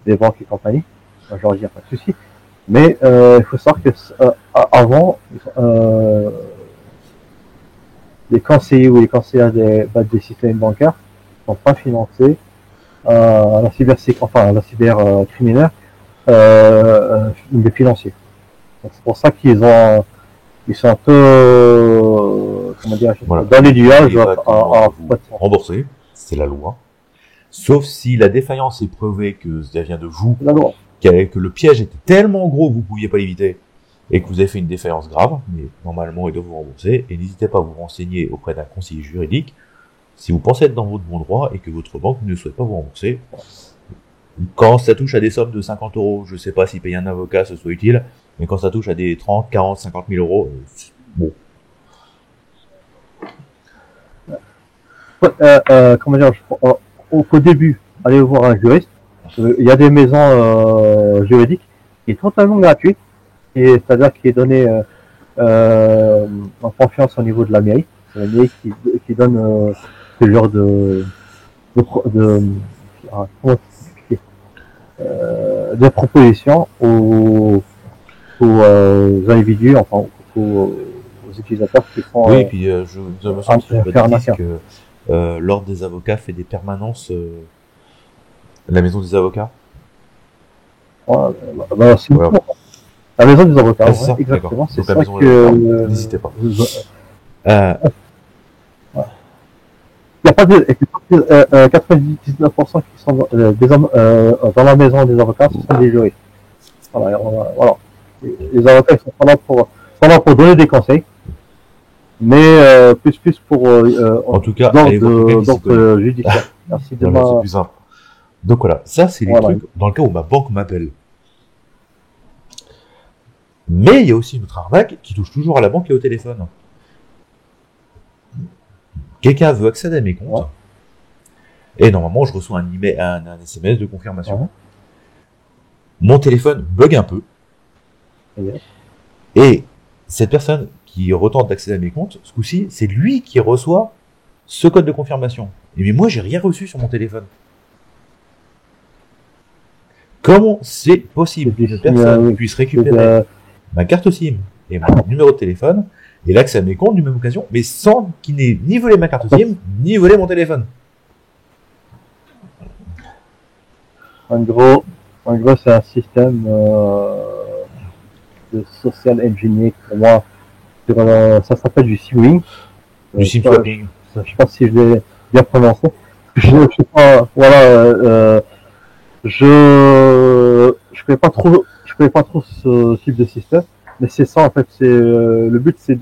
des banques et compagnie. Je leur ai dit pas de souci. Mais il faut savoir que avant, les conseillers ou les conseillères des systèmes bancaires ne sont pas financés à la cybercriminelle des financiers. C'est pour ça qu'ils sont un peu dans les nuages à rembourser, c'est la loi. Sauf si la défaillance est prouvée que ça vient de vous, que le piège était tellement gros que vous ne pouviez pas l'éviter et que vous avez fait une défaillance grave, mais normalement ils doivent vous rembourser. Et n'hésitez pas à vous renseigner auprès d'un conseiller juridique si vous pensez être dans votre bon droit et que votre banque ne souhaite pas vous rembourser. Quand ça touche à des sommes de 50 €, je sais pas si payer un avocat ce soit utile, mais quand ça touche à des 30, 40, 50 000 €, bon. Comment dire, au début, allez voir un juriste. Il y a des maisons juridiques qui est totalement gratuite, et c'est-à-dire qui est donné en confiance au niveau de la mairie. C'est la mairie qui donne ce genre de propositions aux individus, enfin aux utilisateurs qui font. Oui, et puis je me sens que lors des avocats fait des permanences La maison des avocats. C'est Ouais. la maison des avocats, Ah, ouais, c'est ça, exactement. d'accord. C'est Donc, la ça maison des que... avocats. N'hésitez pas. Il n'y a pas de 99% qui sont dans la maison des avocats, ce sont des juristes. Voilà. Les avocats ils sont là pour donner des conseils, mais plus pour En tout cas, allez voir quelqu'un qui s'y connaît. d'ordre judiciaire. Merci de Voilà, c'est plus simple. Donc voilà, ça c'est les Voilà. trucs dans le cas où ma banque m'appelle. Mais il y a aussi une autre arnaque qui touche toujours à la banque et au téléphone. Quelqu'un veut accéder à mes comptes. Ouais. Et normalement, je reçois un email, un SMS de confirmation. Ouais. Mon téléphone bug un peu. Yes. Et cette personne qui retente d'accéder à mes comptes, ce coup-ci, c'est lui qui reçoit ce code de confirmation. Et mais moi, j'ai rien reçu sur mon téléphone. Comment c'est possible qu'une personne puisse récupérer ma carte SIM et mon numéro de téléphone et l'accès à mes comptes d'une même occasion, mais sans qu'il n'ait ni volé ma carte SIM, ni volé mon téléphone. En gros, c'est un système de social engineering pour moi. Ça s'appelle du simming. Du SIM swapping. Je sais pas si je l'ai bien prononcé. Je sais pas. Voilà. Je connais pas trop ce type de système, mais c'est ça en fait. C'est le but, c'est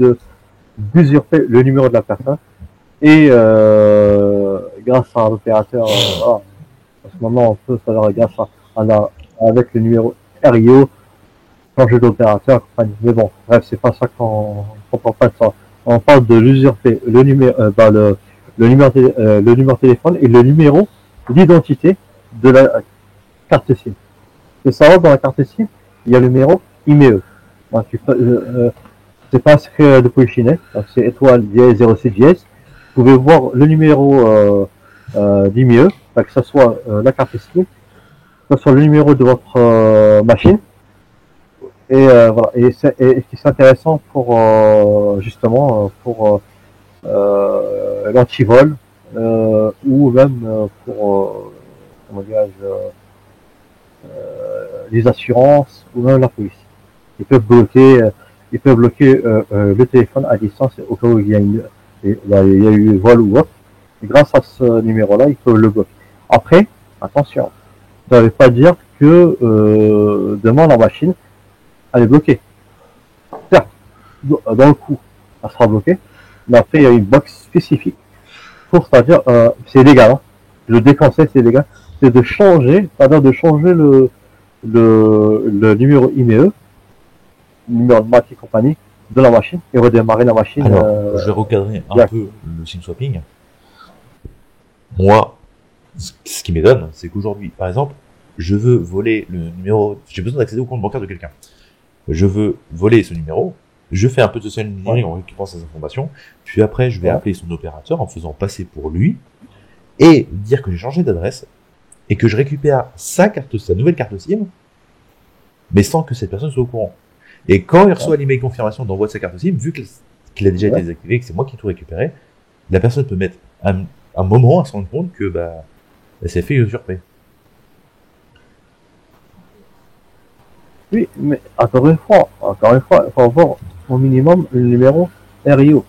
d'usurper le numéro de la personne et grâce à l'opérateur, voilà. Parce que maintenant on peut, grâce avec le numéro RIO, changer d'opérateur. Mais bon, bref, c'est pas ça qu'on parle pas de ça. On parle de l'usurper le numéro, le numéro de téléphone et le numéro d'identité de la carte SIM. Il faut savoir, dans la carte SIM, il y a le numéro IMEI. Donc, c'est pas un secret de polichinelle, donc c'est étoile dièse 06 dièse. Vous pouvez voir le numéro d'IMEI, que ce soit la carte SIM, que ce soit le numéro de votre machine. Et voilà. Et c'est intéressant pour justement pour l'antivol ou même pour comment dirais-je, les assurances ou même la police. Ils peuvent bloquer le téléphone à distance au cas où il y a eu vol ou autre. Et grâce à ce numéro-là, ils peuvent le bloquer. Après, attention, ça ne veut pas dire que demain la machine elle est bloquée. Certes, dans le coup, elle sera bloquée, mais après il y a une box spécifique pour, c'est-à-dire, c'est légal, hein. Je le déconseille, c'est légal, c'est de changer, le numéro IMEI, numéro de marque et compagnie de la machine et redémarrer la machine. Alors, je vais recadrer un peu le SIM swapping. Moi, ce qui m'étonne, c'est qu'aujourd'hui, par exemple, je veux voler le numéro, j'ai besoin d'accéder au compte bancaire de quelqu'un. Je veux voler ce numéro, je fais un peu de social engineering en récupérant ces informations, puis après je vais appeler son opérateur en faisant passer pour lui et dire que j'ai changé d'adresse et que je récupère sa nouvelle carte SIM, mais sans que cette personne soit au courant. Et quand il reçoit l'email confirmation d'envoi de sa carte SIM, vu qu'il a déjà été désactivé, que c'est moi qui ai tout récupéré, la personne peut mettre un moment à se rendre compte que elle s'est fait usurper. Oui, mais encore une fois, il faut avoir au minimum le numéro RIO.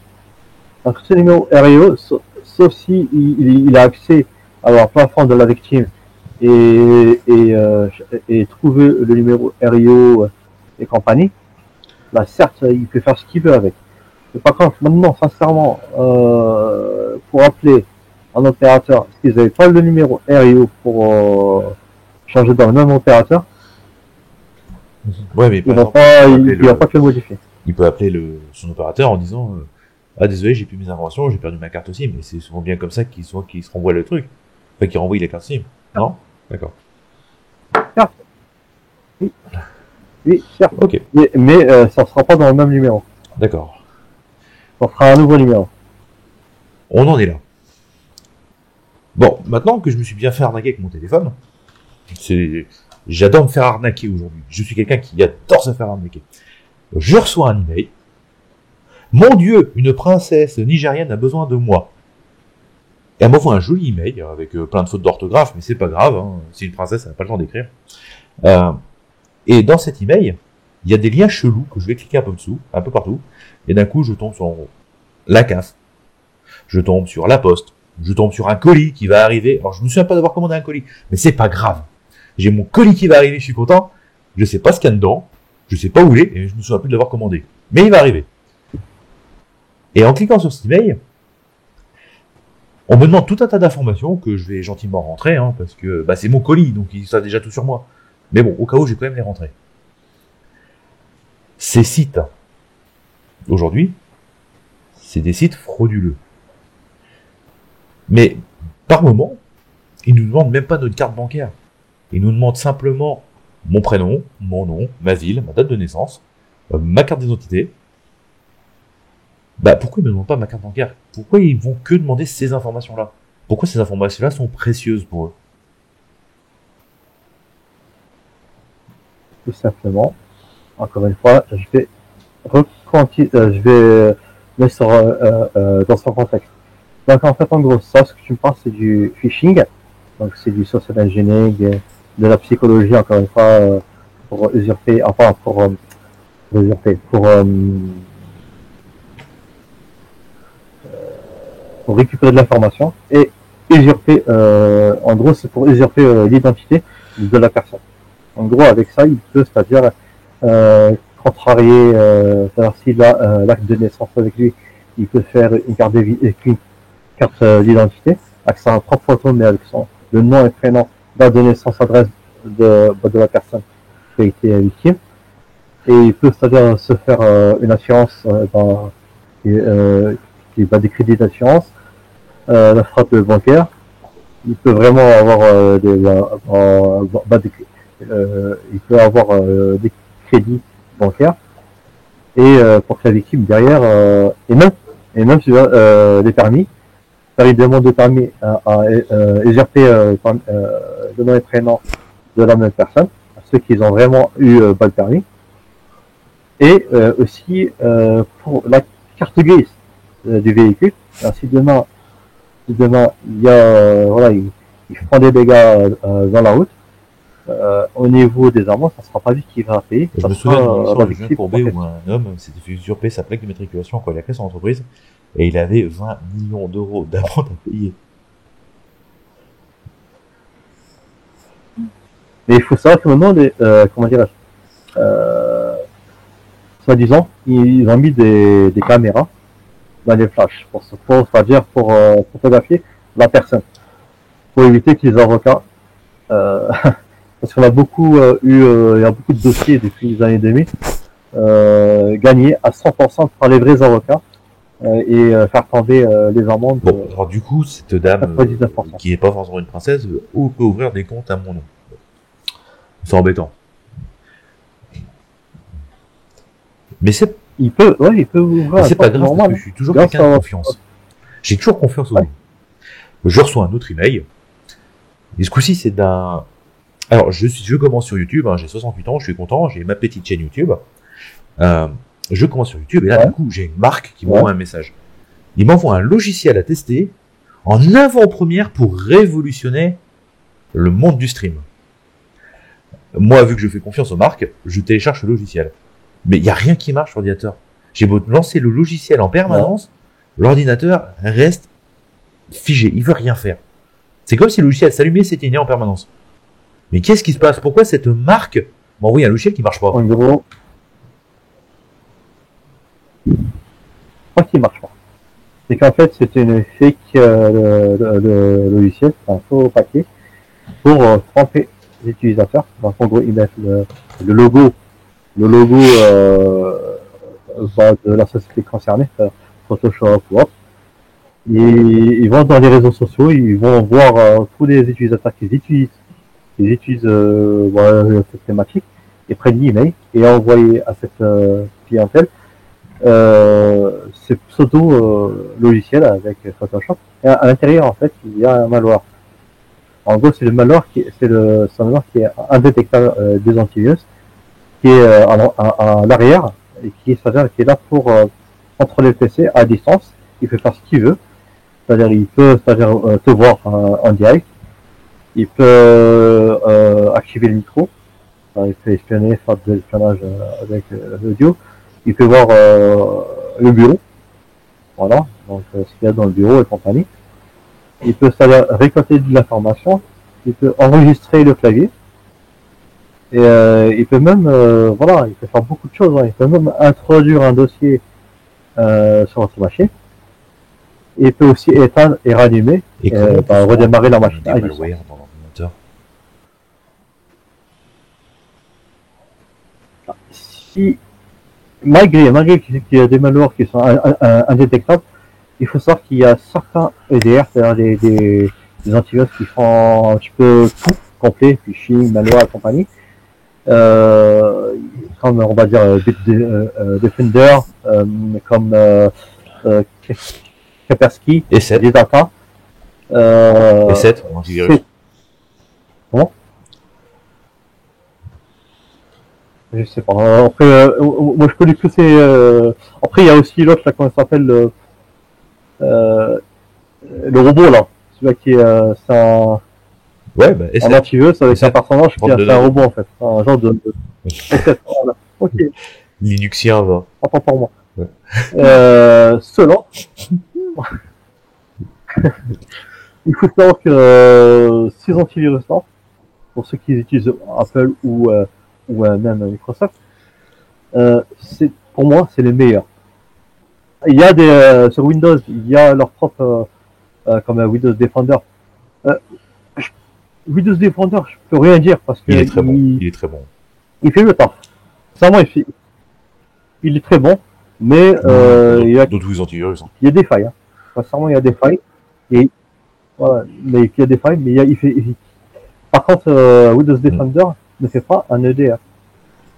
Donc ce numéro RIO, sauf si il a accès à la plateforme de la victime et trouver le numéro RIO et compagnie, là certes, il peut faire ce qu'il veut avec. Mais par contre, maintenant, sincèrement, pour appeler un opérateur, s'ils n'avaient pas le numéro RIO pour changer dans le même opérateur, Ouais, mais il va pas le modifier. Il peut appeler son opérateur en disant ah désolé, j'ai plus mes informations, j'ai perdu ma carte SIM. Mais c'est souvent bien comme ça qu'il se renvoie le truc. Enfin, qu'il renvoie les cartes SIM. Non? D'accord. Certes. Oui, certes. Ok. Mais ça ne sera pas dans le même numéro. D'accord. Ça sera un nouveau numéro. On en est là. Bon, maintenant que je me suis bien fait arnaquer avec mon téléphone, j'adore me faire arnaquer aujourd'hui. Je suis quelqu'un qui adore se faire arnaquer. Je reçois un email. Mon Dieu, une princesse nigérienne a besoin de moi. Et elle m'envoie un joli email avec plein de fautes d'orthographe, mais c'est pas grave, hein, c'est une princesse, elle n'a pas le temps d'écrire. Et dans cet email, il y a des liens chelous que je vais cliquer un peu dessous, un peu partout, et d'un coup je tombe sur la CAF, je tombe sur la poste, je tombe sur un colis qui va arriver. Alors je me souviens pas d'avoir commandé un colis, mais c'est pas grave. J'ai mon colis qui va arriver, je suis content, je sais pas ce qu'il y a dedans, je sais pas où il est, et je me souviens plus de l'avoir commandé. Mais il va arriver. Et en cliquant sur cet email, on me demande tout un tas d'informations que je vais gentiment rentrer, hein, parce que bah, c'est mon colis, donc il savent déjà tout sur moi. Mais bon, au cas où, je vais quand même les rentrer. Ces sites, aujourd'hui, c'est des sites frauduleux. Mais, par moment, ils nous demandent même pas notre carte bancaire. Ils nous demandent simplement mon prénom, mon nom, ma ville, ma date de naissance, ma carte d'identité. Bah, pourquoi ils me demandent pas ma carte bancaire? Pourquoi ils vont que demander ces informations-là? Pourquoi ces informations-là sont précieuses pour eux? Tout simplement, encore une fois, je vais mettre dans son contexte. Donc en fait, en gros, ça, ce que tu me parles, c'est du phishing. Donc c'est du social engineering, de la psychologie, encore une fois, pour usurper, enfin pour usurper, pour récupérer de l'information et usurper, en gros, c'est pour usurper l'identité de la personne. En gros, avec ça, il peut, c'est-à-dire contrarier, c'est-à-dire s'il a l'acte de naissance avec lui, il peut faire une carte d'identité avec sa propre photo, mais avec le nom et prénom, date de naissance, adresse de la personne qui a été victime. Et il peut, c'est-à-dire se faire une assurance qui va des crédits d'assurance, la frappe bancaire. Il peut vraiment avoir il peut avoir des crédits bancaires et pour que la victime derrière et même sur les permis, faire une demande de permis à usurper le nom et prénom de la même personne, à ceux qui ont vraiment eu pas le permis, et aussi pour la carte grise du véhicule. Alors, si demain il y a voilà, il prend des dégâts dans la route, au niveau des amendes, ça ne sera pas lui qui va payer. Je me souviens d'une histoire de Julien Courbet où un homme s'était fait usurper sa plaque d'immatriculation quand il a créé son entreprise et il avait 20 millions d'euros d'amende à payer. Mais il faut savoir que maintenant, comment dirais-je, soi-disant, ils ont mis des caméras dans les flashs pour photographier la personne, pour éviter que les avocats parce qu'on a beaucoup il y a beaucoup de dossiers depuis les années 2000 gagnés à 100% par les vrais avocats et faire tomber les amendes. Bon, alors du coup, cette dame qui n'est pas forcément une princesse peut ouvrir des comptes à mon nom. C'est embêtant. Mais il peut ouvrir. Mais c'est pas grave parce que je suis toujours quelqu'un de confiance. J'ai toujours confiance au monde. Je reçois un autre email. Et ce coup-ci, c'est d'un... Alors, je commence sur YouTube, hein, j'ai 68 ans, je suis content, j'ai ma petite chaîne YouTube. Je commence sur YouTube et là, du coup, j'ai une marque qui m'envoie un message. Il m'envoie un logiciel à tester en avant-première pour révolutionner le monde du stream. Moi, vu que je fais confiance aux marques, je télécharge ce logiciel. Mais il n'y a rien qui marche sur l'ordinateur. J'ai beau lancer le logiciel en permanence, l'ordinateur reste figé, il veut rien faire. C'est comme si le logiciel s'allumait et s'éteignait en permanence. Mais qu'est-ce qui se passe? Pourquoi cette marque m'a envoyé un logiciel qui marche pas? En gros, pourquoi il marche pas? C'est qu'en fait, c'était une fake le logiciel, c'est un faux papier pour tromper les utilisateurs. Donc en gros, ils mettent le logo de la société concernée, Photoshop ou autre. Ils vont dans les réseaux sociaux, ils vont voir tous les utilisateurs qui utilisent cette thématique, et prennent l'email et envoyer à cette clientèle ces pseudo-logiciels avec Photoshop. Et à l'intérieur, en fait, il y a un malware. En gros, c'est le malware qui est indétectable des antivirus, qui est à l'arrière et qui est là pour contrôler le PC à distance. Il peut faire ce qu'il veut C'est-à-dire, il peut, te voir en direct. Il peut activer le micro. Il peut espionner, faire de l'espionnage avec l'audio. Il peut voir le bureau. Voilà, donc ce qu'il y a dans le bureau et compagnie. Il peut récolter de l'information. Il peut enregistrer le clavier. Et il peut même, voilà, il peut faire beaucoup de choses. Hein. Il peut même introduire un dossier sur votre machine. Et il peut aussi éteindre et rallumer Et redémarrer la machine. Des malwares dans l'ordinateur. Si, malgré qu'il y a des malwares qui sont indétectables, il faut savoir qu'il y a certains EDR, c'est-à-dire des antivirus qui font un petit peu tout complet, phishing, malware et compagnie. Comme on va dire Defender, comme Kaspersky, E7. des data. E7, antivirus. Comment? Je sais pas. Après, moi je connais que ces. Après, il y a aussi l'autre là, comment ça s'appelle le robot là. Celui-là qui est c'est un. Ouais, bah, Un antivirus avec un personnage qui est un robot en fait. Un genre de. Voilà. Ok. Linuxien, va. Attends pour moi. Ouais. Cela. Il faut savoir que ces antivirus-là, pour ceux qui utilisent Apple ou même Microsoft, pour moi, c'est les meilleurs. Il y a des sur Windows, il y a leur propre comme Windows Defender. Windows Defender, je peux rien dire parce que il est très bon. Il est très bon. Il fait le taf. Sincèrement, il est très bon, mais il y a d'autres antivirus. Hein. Il y a des failles. Hein. Sincèrement, il y a des failles. Et voilà, mais il y a des failles, mais il fait. Par contre, Windows Defender ne fait pas un EDR.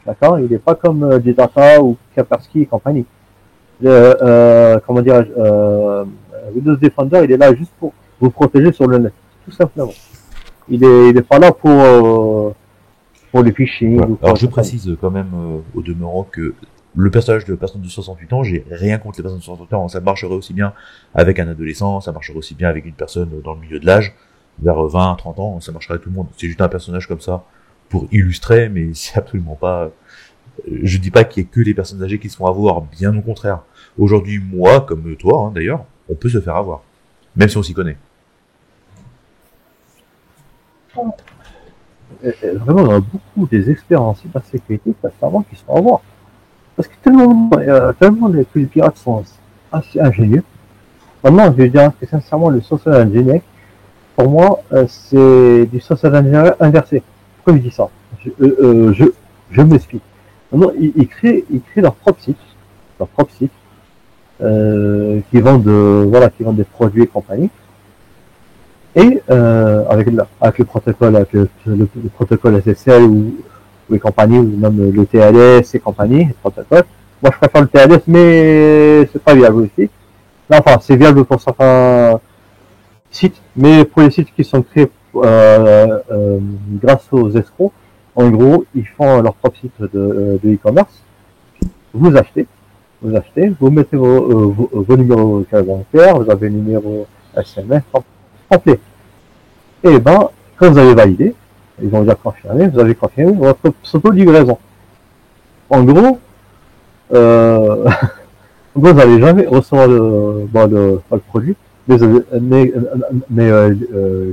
D'accord, il n'est pas comme des data ou Kaspersky et compagnie. Comment dirais-je, Windows Defender, il est là juste pour vous protéger sur le net, tout simplement. Il est pas là pour les phishing. Ouais. Alors je précise quand même au demeurant que le personnage de personne de 68 ans, j'ai rien contre les personnes de 68 ans, ça marcherait aussi bien avec un adolescent, ça marcherait aussi bien avec une personne dans le milieu de l'âge, vers 20, 30 ans, ça marcherait avec tout le monde. C'est juste un personnage comme ça pour illustrer, mais c'est absolument pas. Je dis pas qu'il y a que les personnes âgées qui se font avoir, bien au contraire. Aujourd'hui, moi, comme toi, hein, d'ailleurs, on peut se faire avoir, même si on s'y connaît. Vraiment, on a beaucoup des experts en cybersécurité, sincèrement, qui se font avoir. Parce que tellement les pirates sont assez ingénieux. Maintenant, je vais dire que sincèrement, le social engineering, pour moi, c'est du social engineering inversé. Pourquoi je dis ça? Je m'explique. Maintenant, ils créent leur propre site, qui vendent des produits et compagnie. Et avec le protocole, le protocole SSL ou les compagnies, ou même le TLS et compagnie, le protocole. Moi, je préfère le TLS, mais c'est pas viable aussi. Non, enfin, c'est viable pour certains sites, mais pour les sites qui sont créés grâce aux escrocs, en gros, ils font leur propre site de e-commerce. Vous achetez, vous mettez vos numéros bancaires, vous avez le numéro SMS complet. Et ben, quand vous avez validé, ils vont dire confirmé, vous avez confirmé votre pseudo-livraison. En gros, vous n'allez jamais recevoir le produit, mais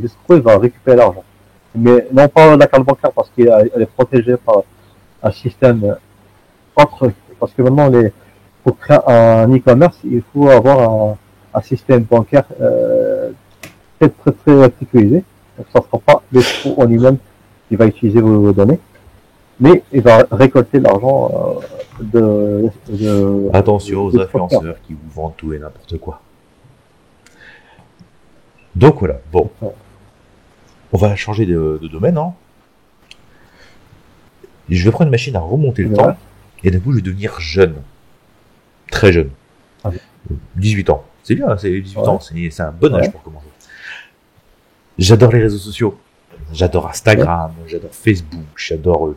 l'escroc va récupérer l'argent. Mais non pas la carte bancaire parce qu'elle est protégée par un système autre. Parce que maintenant, pour créer un e-commerce, il faut avoir un système bancaire très sécurisé. Donc ça ne sera pas l'escroc en lui-même qui va utiliser vos données, mais il va récolter l'argent Attention aux influenceurs qui vous vendent tout et n'importe quoi. Donc voilà, bon. On va changer de domaine, hein. Je vais prendre une machine à remonter le temps, et d'un coup je vais devenir jeune. Très jeune. 18 ans. C'est bien, c'est 18 ans, c'est un bon âge pour commencer. J'adore les réseaux sociaux. J'adore Instagram, j'adore Facebook, j'adore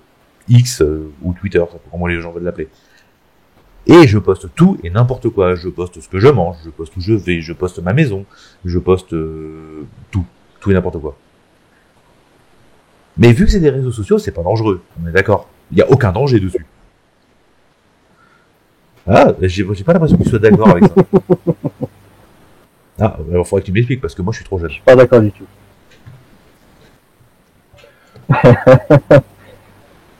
X ou Twitter, ça peut comment les gens veulent l'appeler. Et je poste tout et n'importe quoi. Je poste ce que je mange, je poste où je vais, je poste ma maison, je poste tout et n'importe quoi. Mais vu que c'est des réseaux sociaux, c'est pas dangereux, on est d'accord. Il y a aucun danger dessus. Ah, j'ai pas l'impression que tu sois d'accord avec ça. Ah, alors faudrait que tu m'expliques parce que moi je suis trop jeune. Je suis pas d'accord du tout.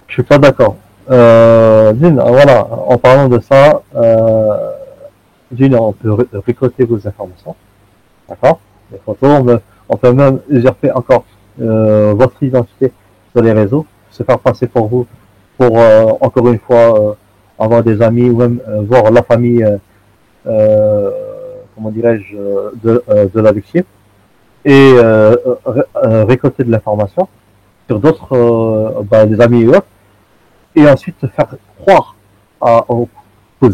Je suis pas d'accord. Voilà, en parlant de ça, on peut récolter vos informations, d'accord? Les photos, on peut même usurper encore votre identité sur les réseaux, se faire passer pour vous, pour encore une fois avoir des amis ou même voir la famille, comment dirais-je, de la victime et récolter de l'information sur d'autres, des amis et autres, et ensuite te faire croire aux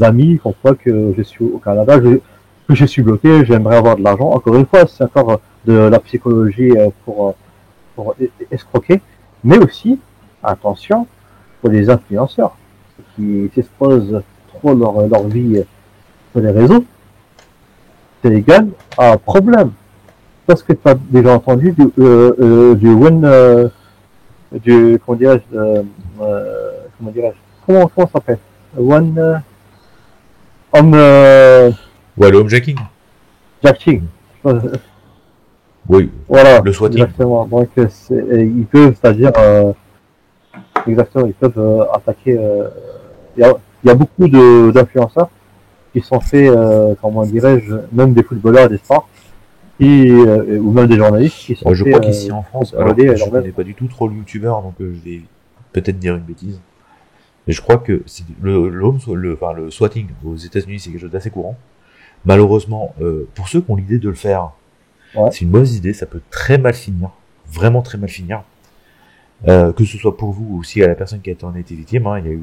amis qu'on voit que je suis au Canada, que je suis bloqué, j'aimerais avoir de l'argent. Encore une fois, c'est encore de la psychologie pour escroquer, mais aussi, attention, pour les influenceurs qui s'exposent trop leur vie sur les réseaux, c'est égal à un problème. Parce que tu as déjà entendu comment dirais-je, comment ça s'appelle? Homme, Ouais, le homejacking. jacking. Oui. Voilà. Le swatting. Exactement. Donc, ils peuvent, c'est-à-dire, exactement, ils peuvent attaquer, il y a beaucoup d'influenceurs qui sont faits, comment dirais-je, même des footballeurs, des stars, ou même des journalistes qui sont je faits, crois qu'ici en France, alors relayer je leur connais pas du tout trop le youtubeur, donc je vais peut-être dire une bêtise. Mais je crois que c'est le swatting aux États-Unis, c'est quelque chose d'assez courant. Malheureusement, pour ceux qui ont l'idée de le faire, Ouais. c'est une mauvaise idée, ça peut très mal finir, vraiment très mal finir. Que ce soit pour vous ou aussi à la personne qui en a été victime, hein, il y a eu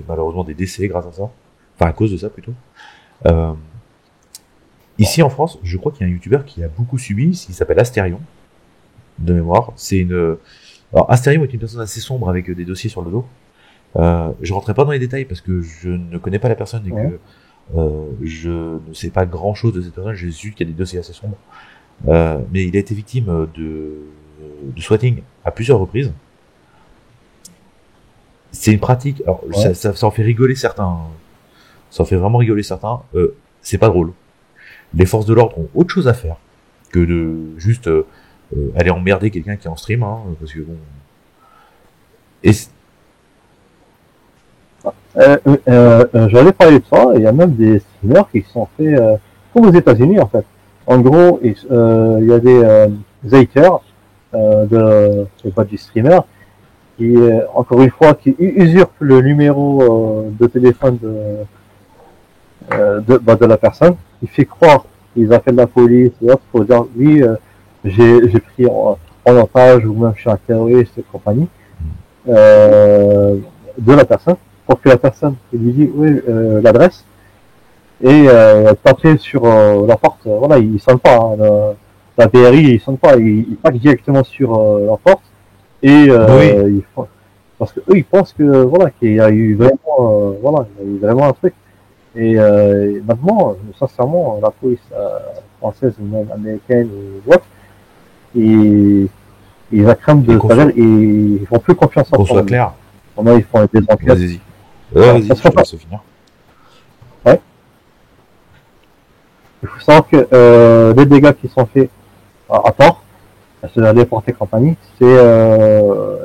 malheureusement des décès grâce à ça, enfin à cause de ça plutôt. Ici en France, je crois qu'il y a un youtubeur qui a beaucoup subi, il s'appelle Astérion, de mémoire. Alors Astérion est une personne assez sombre avec des dossiers sur le dos. Je rentrerai pas dans les détails parce que je ne connais pas la personne et que je ne sais pas grand chose de cette personne. J'ai su qu'il y a des dossiers assez sombres. Mais il a été victime de swatting à plusieurs reprises. C'est une pratique. Alors ça en fait rigoler certains. Ça en fait vraiment rigoler certains. C'est pas drôle. Les forces de l'ordre ont autre chose à faire que de juste aller emmerder quelqu'un qui est en stream, hein, parce que bon. Et j'allais parler de ça, il y a même des streamers qui sont faits, comme aux États-Unis en fait. En gros, il y a des haters du streamer qui, encore une fois, qui usurpent le numéro de téléphone de la personne. Il fait croire qu'ils appellent la police et autres pour dire oui, j'ai pris en otage ou même je suis un terroriste et compagnie de la personne, pour que la personne lui dise oui, l'adresse et taper sur la porte. Voilà, il sonne pas, hein, la BRI il sonne pas, il passe directement sur la porte et parce que eux ils pensent que voilà qu'il y a eu vraiment il y a eu vraiment un truc. Et maintenant, sincèrement, la police française ou même américaine ou autre, ils accrament de salaire et ils font plus confiance en eux. Qu'on soit clair. Maintenant, ils font des enquêtes. Vas-y. Vas-y, je te laisse finir. Ouais. Il faut savoir que les dégâts qui sont faits à tort, c'est-à-dire les portées compagnie, c'est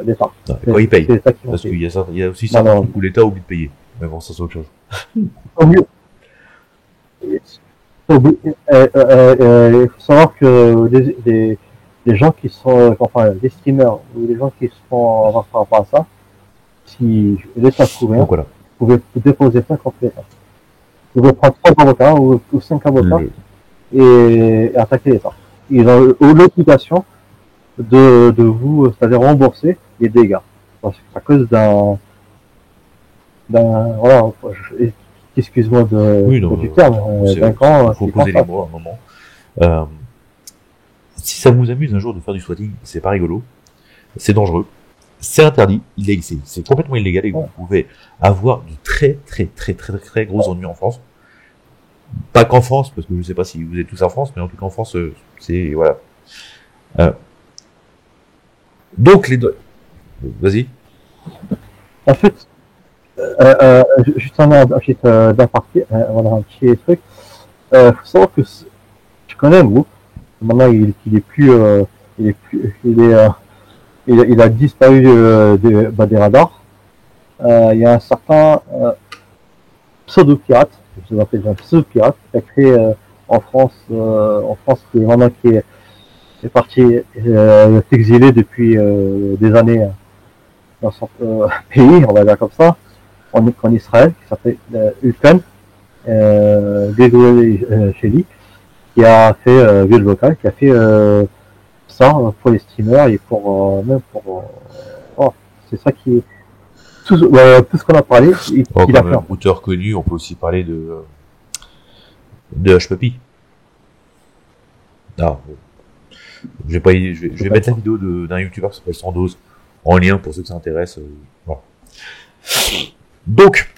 l'État. Quoi, ils payent. Parce qu'il y a aussi ça où l'État oublie de payer. Mais bon, ça c'est autre chose. Il faut savoir que les gens qui sont, enfin, les streamers ou les gens qui se font par rapport à ça, si l'État trouve rien, vous pouvez déposer plainte contre l'État. Vous pouvez prendre 3 avocats ou 5 avocats et attaquer l'État. Ils ont l'obligation de vous, c'est-à-dire rembourser les dégâts. Parce que à cause voilà, excuse-moi du terme, d'un camp. Il faut poser les mots à un moment. Si ça vous amuse un jour de faire du swatting, c'est pas rigolo, c'est dangereux, c'est interdit, c'est complètement illégal et vous pouvez avoir de très gros ennuis en France. Pas qu'en France, parce que je sais pas si vous êtes tous en France, mais en tout cas en France, c'est voilà. Donc vas-y. En fait, juste un petit d'aparté, voilà, un petit truc. Faut savoir que je connais un groupe. Maintenant, il est plus, il a disparu des radars. Il y a un certain pseudo-pirate, je l'appelle un pseudo-pirate, qui a créé en France, qui est vraiment est parti s'exiler depuis des années dans son pays, on va dire comme ça, en Israël, qui s'appelle Ulkan, Grégory Shelley, qui a fait Vieux Vocal, qui a fait ça pour les streamers et pour même pour c'est ça qui est tout ce qu'on a parlé, il a fait un auteur connu. On peut aussi parler de Hush Puppy. Ah, bon. Je vais mettre la vidéo d'un youtubeur qui s'appelle Sandoz en lien pour ceux que ça intéresse. Voilà. Donc,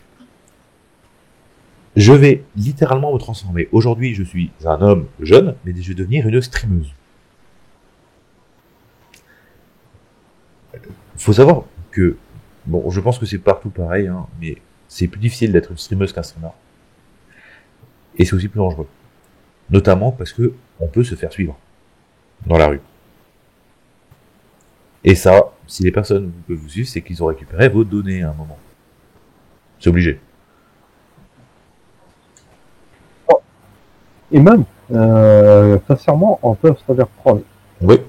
je vais littéralement me transformer. Aujourd'hui, je suis un homme jeune, mais je vais devenir une streameuse. Faut savoir que, bon, je pense que c'est partout pareil, hein, mais c'est plus difficile d'être une streameuse qu'un streamer. Et c'est aussi plus dangereux. Notamment parce que on peut se faire suivre dans la rue. Et ça, si les personnes peuvent vous suivre, c'est qu'ils ont récupéré vos données à un moment. C'est obligé. Et même, sincèrement, on peut se faire prendre. Oui.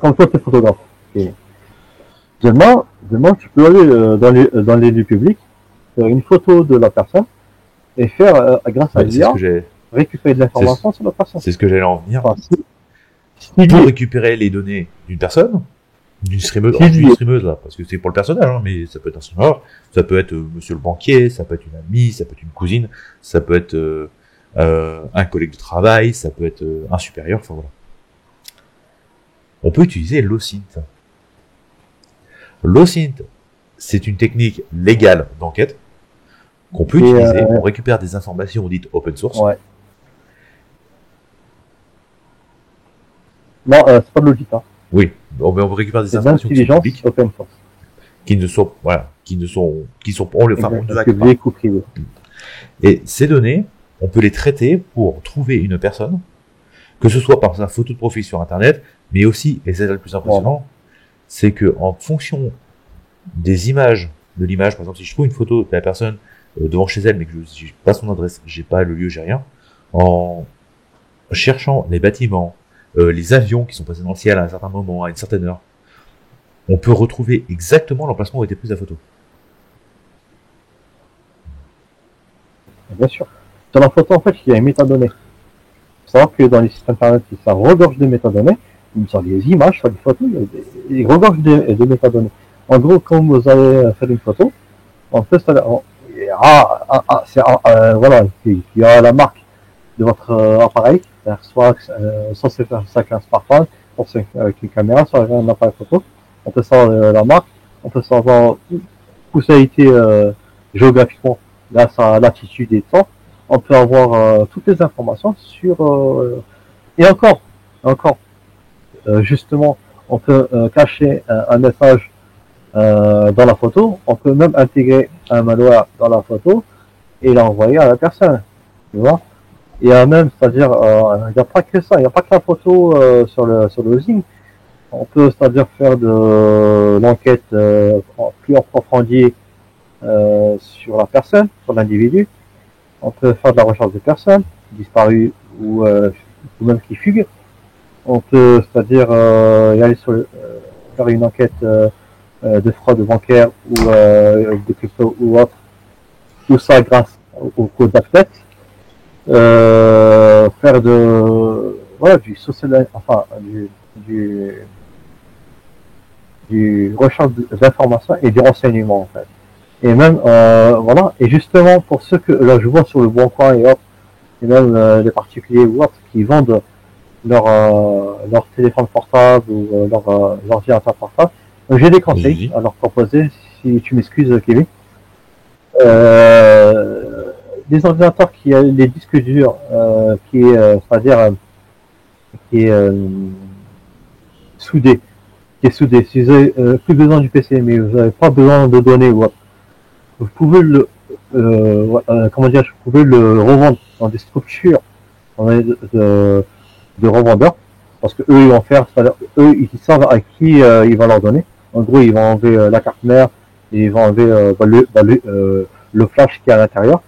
Comme toi, tu es photographe. Et demain, tu peux aller dans les lieux publics, faire une photo de la personne et faire, grâce à l'IA, récupérer de l'information sur la personne. C'est ce que j'allais en venir. Enfin, pour récupérer les données d'une personne, d'une streameuse, d'une streameuse là, parce que c'est pour le personnage, hein, mais ça peut être un streamer, ça peut être monsieur le banquier, ça peut être une amie, ça peut être une cousine, ça peut être un collègue de travail, ça peut être un supérieur, enfin voilà. On peut utiliser l'OSINT. L'OSINT, c'est une technique légale d'enquête qu'on peut utiliser pour récupérer des informations dites open source. Ouais. Non, c'est pas de logique. Hein. Oui, on récupère des informations qui sont publiques, open source, qui sont, on le, enfin, on ne va pas. Et ces données, on peut les traiter pour trouver une personne, que ce soit par sa photo de profil sur Internet, mais aussi, et c'est le plus impressionnant, c'est que en fonction des images, de l'image, par exemple, si je trouve une photo de la personne devant chez elle, mais que je n'ai pas son adresse, j'ai pas le lieu, j'ai rien, en cherchant les bâtiments, les avions qui sont passés dans le ciel à un certain moment, à une certaine heure, on peut retrouver exactement l'emplacement où était prise la photo. Bien sûr. Sur la photo, en fait, il y a une métadonnée. Il faut savoir que dans les sites internet, ça regorge de métadonnées. Sur les images, sur les photos, il regorge de métadonnées. En gros, quand vous allez faire une photo, on peut voilà, il y a la marque de votre appareil, soit c'est avec un smartphone, soit c'est avec une caméra, soit avec un appareil photo. On peut savoir la marque, on peut savoir où ça a été géographiquement, grâce à l'attitude et temps. On peut avoir toutes les informations sur et encore, justement, on peut cacher un message dans la photo. On peut même intégrer un malware dans la photo et l'envoyer à la personne. Tu vois. Il y a même, c'est-à-dire, il n'y a pas que ça, il n'y a pas que la photo sur le losing. On peut, c'est-à-dire, faire de l'enquête plus approfondie sur la personne, sur l'individu. On peut faire de la recherche de personnes disparues ou même qui fuguent. On peut, c'est-à-dire, y aller faire une enquête de fraude bancaire ou de crypto ou autre. Tout ça grâce au code d'Aflet. Faire du social, enfin du recherche d'informations et du renseignement en fait. Et même voilà, et justement pour ceux que là je vois sur le Bon Coin et autres, et même les particuliers ou autres qui vendent leur téléphone portable ou leur ordinateur portable, J'ai des conseils Vas-y. à leur proposer, si tu m'excuses, Kevin. Euh, des ordinateurs qui a les disques durs, c'est-à-dire qui est soudé, qui est soudé. Si vous avez plus besoin du PC, mais vous n'avez pas besoin de données ou autre, vous pouvez comment dire, vous pouvez le revendre dans des structures de revendeurs, parce que eux ils vont faire, c'est-à-dire eux ils savent à qui ils vont leur donner. En gros, ils vont enlever la carte mère et ils vont enlever le flash qui est à l'intérieur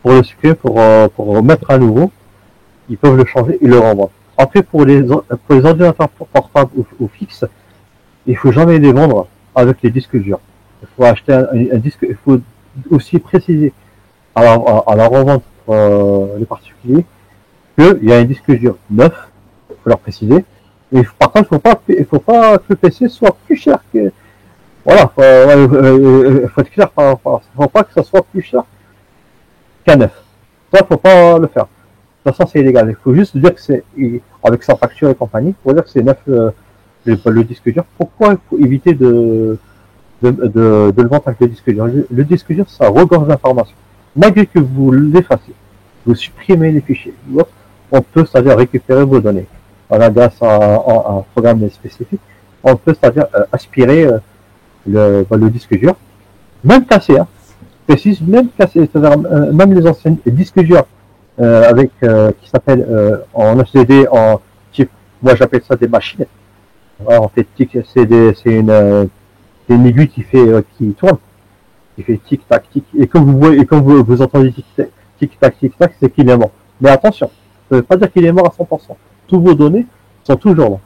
pour le supprimer, pour remettre à nouveau. Ils peuvent le changer et le revendre. Après, pour les ordinateurs portables ou fixes, il faut jamais les vendre avec les disques durs. Il faut acheter un disque. Il faut aussi préciser à la revente pour les particuliers qu'il y a un disque dur neuf. Il faut leur préciser. Et par contre, il faut pas que le PC soit plus cher que. Voilà, faut être clair par rapport à ça. Il faut pas que ça soit plus cher qu'un neuf. Ça, faut pas le faire. De toute façon, c'est illégal. Il faut juste dire que c'est, avec sa facture et compagnie, pour dire que c'est neuf le disque dur. Pourquoi il faut éviter de le vendre avec le disque dur? Le disque dur, ça regorge d'informations. Malgré que vous l'effacez, vous supprimez les fichiers, on peut, c'est-à-dire récupérer vos données. Voilà, grâce à un programme spécifique, on peut, c'est-à-dire aspirer le disque dur, même cassé, hein. Précise, même cassé, c'est-à-dire même les anciens disques durs qui s'appelle en HDD en type, moi j'appelle ça des machines. Voilà, en fait, c'est une aiguille qui tourne, qui fait tic tac tic. Et comme vous voyez, et comme vous entendez tic tac, c'est qu'il est mort. Mais attention, ça ne veut pas dire qu'il est mort à 100%. Toutes vos données sont toujours là.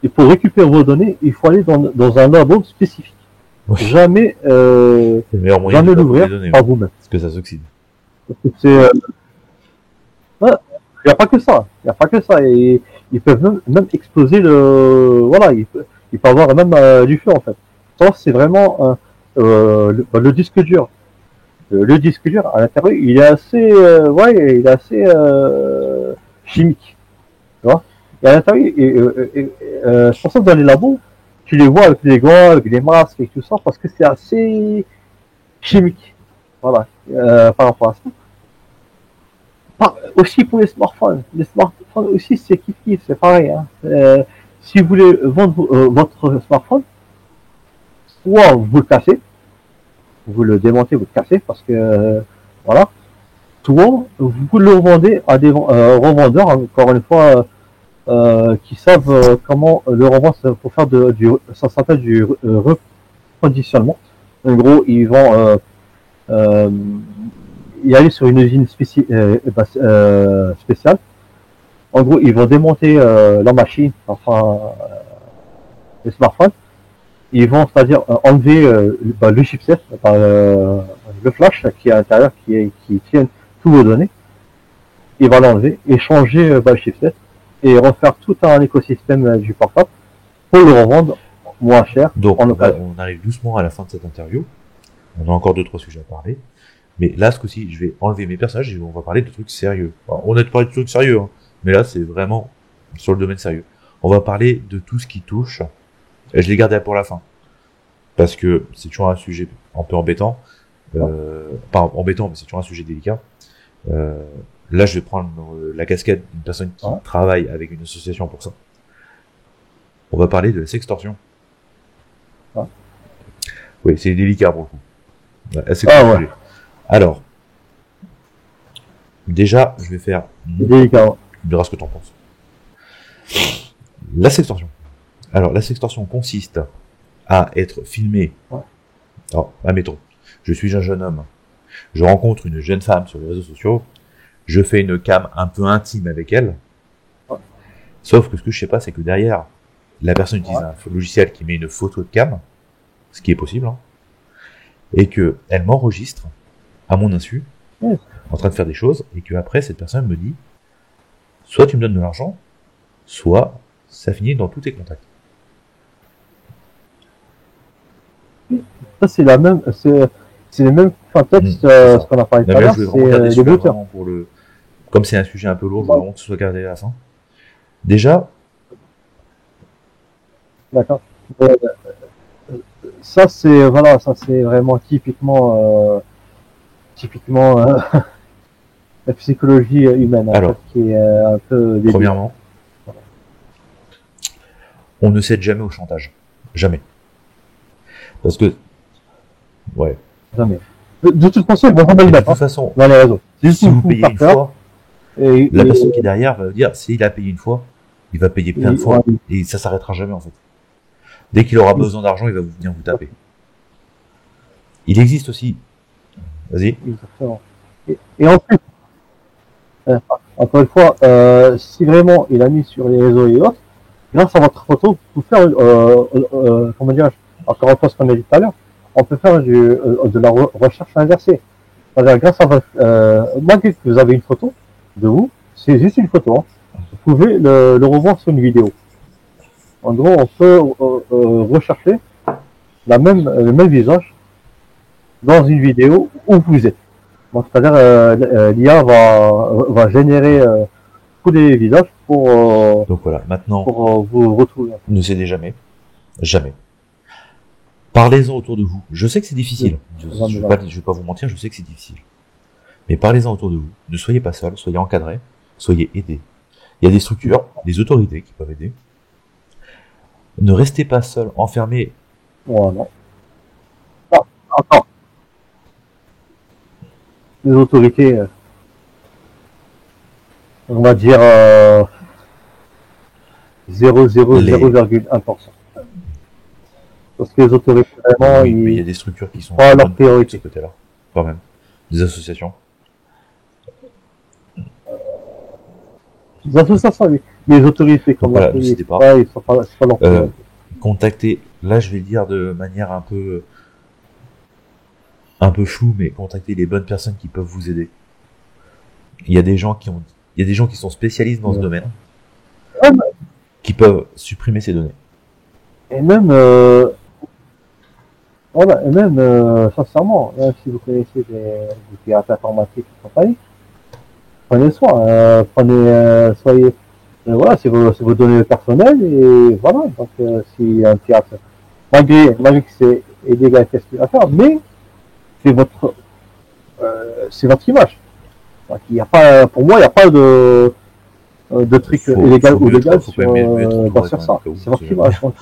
Et pour récupérer vos données, il faut aller dans un labo spécifique. Oui. Jamais, C'est le meilleur moyen jamais de l'ouvrir donner, par vous-même. parce que ça s'oxyde. C'est il n'y a pas que ça. Il n'y a pas que ça. Et ils peuvent même exploser voilà, il peut avoir même du feu en fait. Ça, c'est vraiment le disque dur. Le disque dur à l'intérieur, il est assez, ouais, il est assez chimique. Tu vois. Et à l'intérieur, c'est pour ça que dans les labos, tu les vois avec les gants, avec les masques et tout ça, parce que c'est assez chimique. Voilà. Par rapport à ça. Aussi pour les smartphones. Les smartphones aussi, c'est kiff, c'est pareil. Hein. Si vous voulez vendre votre smartphone, soit vous le cassez, vous le démontez, vous le cassez, parce que voilà. Soit vous le vendez à des revendeurs, encore une fois, qui savent comment le revendre pour faire ça s'appelle du reconditionnement. En gros, ils vont y aller sur une usine spéciale. En gros, ils vont démonter la machine, enfin les smartphones. Ils vont, c'est-à-dire enlever le chipset, le flash qui est à l'intérieur, qui tient tous vos données. Ils vont l'enlever et changer le chipset et refaire tout un écosystème du portable pour le revendre moins cher. Donc, on arrive doucement à la fin de cette interview. On a encore 2-3 sujets à parler. Mais là, ce coup-ci, je vais enlever mes personnages et on va parler de trucs sérieux. Alors, on a parlé de trucs sérieux, hein, mais là, c'est vraiment sur le domaine sérieux. On va parler de tout ce qui touche. Et je l'ai gardé pour la fin. Parce que c'est toujours un sujet un peu embêtant. Pas embêtant, mais c'est toujours un sujet délicat. Là, je vais prendre la casquette d'une personne qui travaille avec une association pour ça. On va parler de la sextorsion. Oui, c'est délicat pour le coup. Ouais. Alors, déjà, je vais faire... délicat. Tu me diras ce que t'en penses. La sextorsion. Alors, la sextorsion consiste à être filmé. Alors, admettons, je suis un jeune homme. Je rencontre une jeune femme sur les réseaux sociaux. Je fais une cam un peu intime avec elle. Sauf que ce que je sais pas, c'est que derrière, la personne utilise un logiciel qui met une photo de cam, ce qui est possible, hein, et que elle m'enregistre à mon insu, en train de faire des choses, et que après cette personne me dit, soit tu me donnes de l'argent, soit ça finit dans tous tes contacts. Ça c'est la même, c'est le même contexte ce qu'on a parlé tout à l'heure, c'est les booters. Comme c'est un sujet un peu lourd, je veux vraiment que ce soit gardé à la fin. Déjà. D'accord. ça c'est voilà, ça c'est vraiment typiquement la psychologie humaine en Alors, fait, qui est un peu débile. premièrement, on ne cède jamais au chantage. Jamais. Parce que, ouais. Jamais. De toute façon, ils vont jamais Et le de mettre toute façon, dans les réseaux. C'est juste si vous pour payez faire une peur. fois, Et, la personne qui est derrière va dire, s'il a payé une fois, il va payer plein de fois, ouais, et ça s'arrêtera jamais en fait. Dès qu'il aura besoin d'argent, il va venir vous taper. Il existe aussi, vas-y, exactement. Et en plus, encore une fois, si vraiment il a mis sur les réseaux et autres, grâce à votre photo, vous pouvez faire, comment dire, encore une fois ce qu'on a dit tout à l'heure, on peut faire de la recherche inversée. C'est-à-dire, grâce à votre, malgré que vous avez une photo de vous, c'est juste une photo, hein, vous pouvez le revoir sur une vidéo. En gros, on peut rechercher le même visage dans une vidéo où vous êtes. Donc, c'est-à-dire, l'IA va générer tous les visages donc voilà, maintenant, pour vous retrouver. ne cédez jamais, jamais. Parlez-en autour de vous. Je sais que c'est difficile. Je vais pas vous mentir, je sais que c'est difficile. Mais parlez-en autour de vous. Ne soyez pas seul, soyez encadrés, soyez aidés. Il y a des structures, des autorités qui peuvent aider. Ne restez pas seul, enfermé. Voilà. Ah, attends. Les autorités, on va dire 0,1%. Parce que les autorités, vraiment, Oui, mais il y a des structures qui sont pas leur bonnes de ce priorité. côté-là, quand même. Des associations. Les associations, oui. Les autorités, comme Voilà, la police, n'hésitez pas. ouais, c'est pas leur priorité. Contactez, là je vais le dire de manière un peu floue, mais contactez les bonnes personnes qui peuvent vous aider. Il y a des gens qui sont spécialistes dans ce domaine, qui peuvent supprimer ces données. Et même, voilà, et même, sincèrement, même si vous connaissez des pirates informatiques et compagnie, prenez soin, soyez, voilà, c'est vos données personnelles et voilà, donc si un pirate, malgré que c'est illégal, qu'est-ce qu'il va faire, mais c'est votre image. Donc il y a pas, pour moi, il n'y a pas de truc illégal ou légal sur ça. C'est votre image. Donc,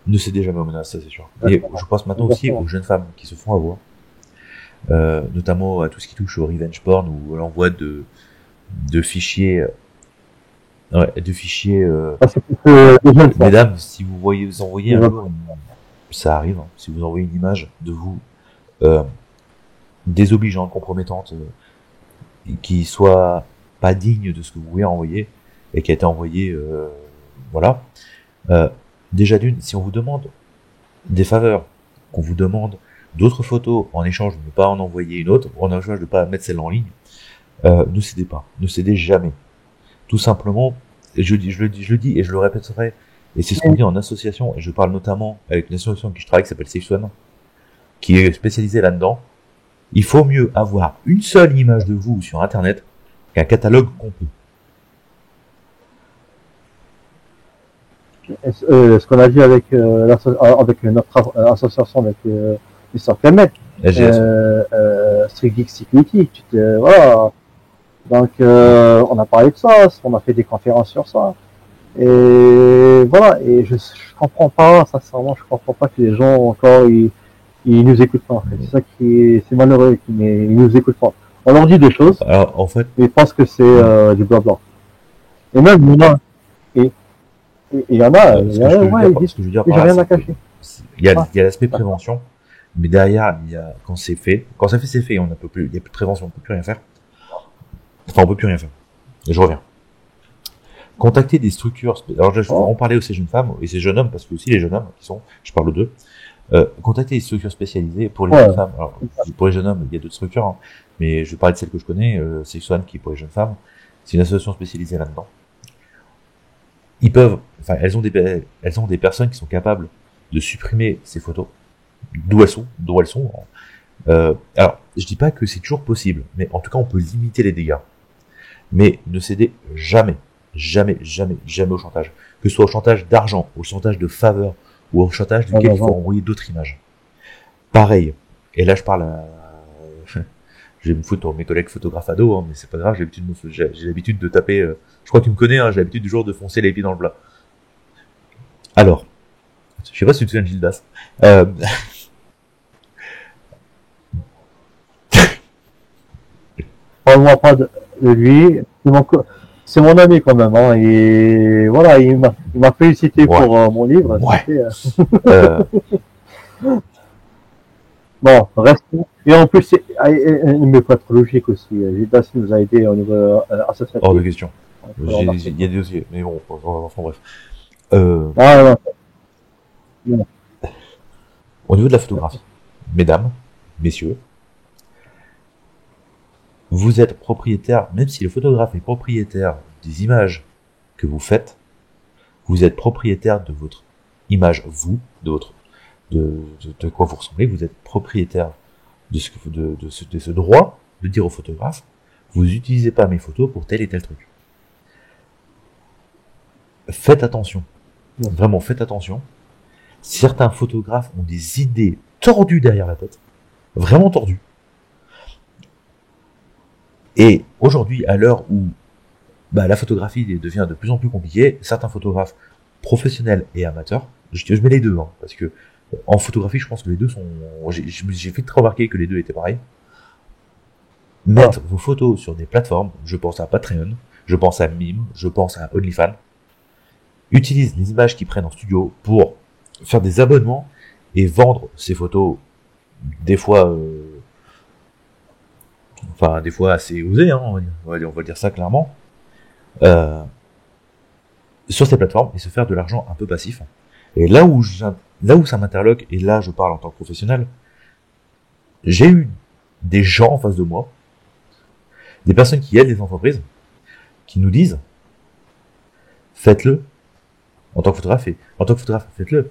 ne cédez jamais aux menaces, ça c'est sûr. Et je pense maintenant aussi aux jeunes femmes qui se font avoir, notamment à tout ce qui touche au revenge porn ou à l'envoi de fichiers. Mesdames, si vous envoyez un jour, ça arrive, hein, si vous envoyez une image de vous désobligeante, compromettante, qui soit pas digne de ce que vous voulez envoyer et qui a été envoyée, voilà. Déjà d'une, si on vous demande des faveurs, qu'on vous demande d'autres photos en échange de ne pas en envoyer une autre, ou en échange de ne pas mettre celle en ligne, ne cédez pas, ne cédez jamais. Tout simplement, je le dis et je le répéterai, et c'est ce qu'on dit en association, et je parle notamment avec une association avec qui je travaille qui s'appelle SafeSwan, qui est spécialisée là-dedans. Il faut mieux avoir une seule image de vous sur Internet qu'un catalogue complet. Ce qu'on a dit avec notre association avec Mr. Clement, Street Geek Security, voilà. Donc on a parlé de ça, on a fait des conférences sur ça. Et voilà, et je comprends pas, sincèrement, je comprends pas que les gens encore ils nous écoutent pas en fait. C'est ça c'est malheureux, mais ils nous écoutent pas. On leur dit des choses, alors, en fait, mais ils pensent que c'est du blabla. Et même maintenant, il y en a, ce que je veux dire j'ai rien à cacher. Il y a l'aspect prévention, mais derrière, il y a quand c'est fait, c'est fait, on ne peut plus, il n'y a plus de prévention, on ne peut plus rien faire. Enfin, on peut plus rien faire. Et je reviens. Contacter des structures, alors je vais en parler aussi ces jeunes femmes et ces jeunes hommes, parce que aussi les jeunes hommes qui sont, je parle d'eux, contacter des structures spécialisées pour les jeunes femmes. Alors, pour les jeunes hommes, il y a d'autres structures, hein, mais je vais parler de celle que je connais, c'est Swan qui est pour les jeunes femmes. C'est une association spécialisée là-dedans. Elles ont des personnes qui sont capables de supprimer ces photos, d'où elles sont. Alors, je dis pas que c'est toujours possible, mais en tout cas, on peut limiter les dégâts. Mais ne cédez jamais au chantage. Que ce soit au chantage d'argent, au chantage de faveur, ou au chantage duquel il faut envoyer d'autres images. Pareil. Et là, je parle à... Je vais me foutre mes collègues photographes ados, hein, mais c'est pas grave, j'ai l'habitude de taper... Je crois que tu me connais, hein, j'ai l'habitude du jour de foncer les pieds dans le plat. Alors, je sais pas si tu te souviens de Gildas. Parle-moi pas de lui. C'est mon ami quand même, hein, et voilà, il m'a félicité pour mon livre. Bon, restons. Et en plus, mais pas trop logique aussi. Gildas nous a aidé au niveau associatif. Hors de question. Il y a des dossiers, mais bon, enfin bref. Non. Au niveau de la photographie, mesdames, messieurs, vous êtes propriétaire, même si le photographe est propriétaire des images que vous faites, vous êtes propriétaire de votre image, vous, de quoi vous ressemblez, vous êtes propriétaire de ce droit de dire au photographe, vous n'utilisez pas mes photos pour tel et tel truc. Faites attention. Vraiment, faites attention. Certains photographes ont des idées tordues derrière la tête. Vraiment tordues. Et aujourd'hui, à l'heure où la photographie devient de plus en plus compliquée, certains photographes professionnels et amateurs, je mets les deux, hein, parce que en photographie, je pense que les deux sont... J'ai fait remarquer que les deux étaient pareils. Mettre vos photos sur des plateformes, je pense à Patreon, je pense à Mime, je pense à OnlyFans, utilise les images qu'ils prennent en studio pour faire des abonnements et vendre ces photos des fois des fois assez osées, hein, on va dire ça clairement, sur ces plateformes et se faire de l'argent un peu passif. Et là où ça m'interloque, et là je parle en tant que professionnel, j'ai eu des gens en face de moi, des personnes qui aident les entreprises, qui nous disent faites-le en tant que photographe, faites-le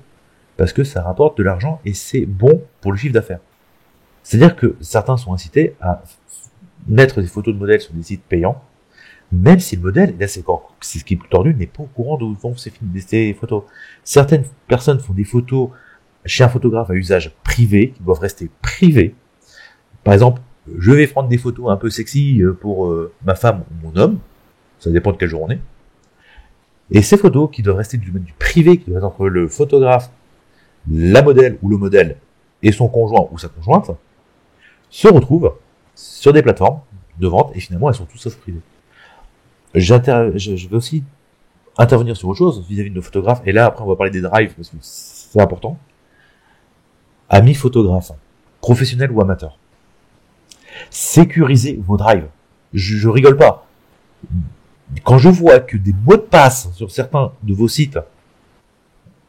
parce que ça rapporte de l'argent et c'est bon pour le chiffre d'affaires. C'est-à-dire que certains sont incités à mettre des photos de modèles sur des sites payants, même si le modèle, et là c'est ce qui est plus tordu, n'est pas au courant d'où vont ces photos. Certaines personnes font des photos chez un photographe à usage privé, qui doivent rester privés. Par exemple, je vais prendre des photos un peu sexy pour ma femme ou mon homme, ça dépend de quel jour on est. Et ces photos qui doivent rester du privé, qui doivent être entre le photographe, la modèle ou le modèle et son conjoint ou sa conjointe, se retrouvent sur des plateformes de vente et finalement elles sont toutes sauf privées. Je vais aussi intervenir sur autre chose vis-à-vis de nos photographes, et là après on va parler des drives parce que c'est important. Amis photographes, professionnels ou amateurs, sécurisez vos drives. Je rigole pas. Quand je vois que des mots de passe sur certains de vos sites,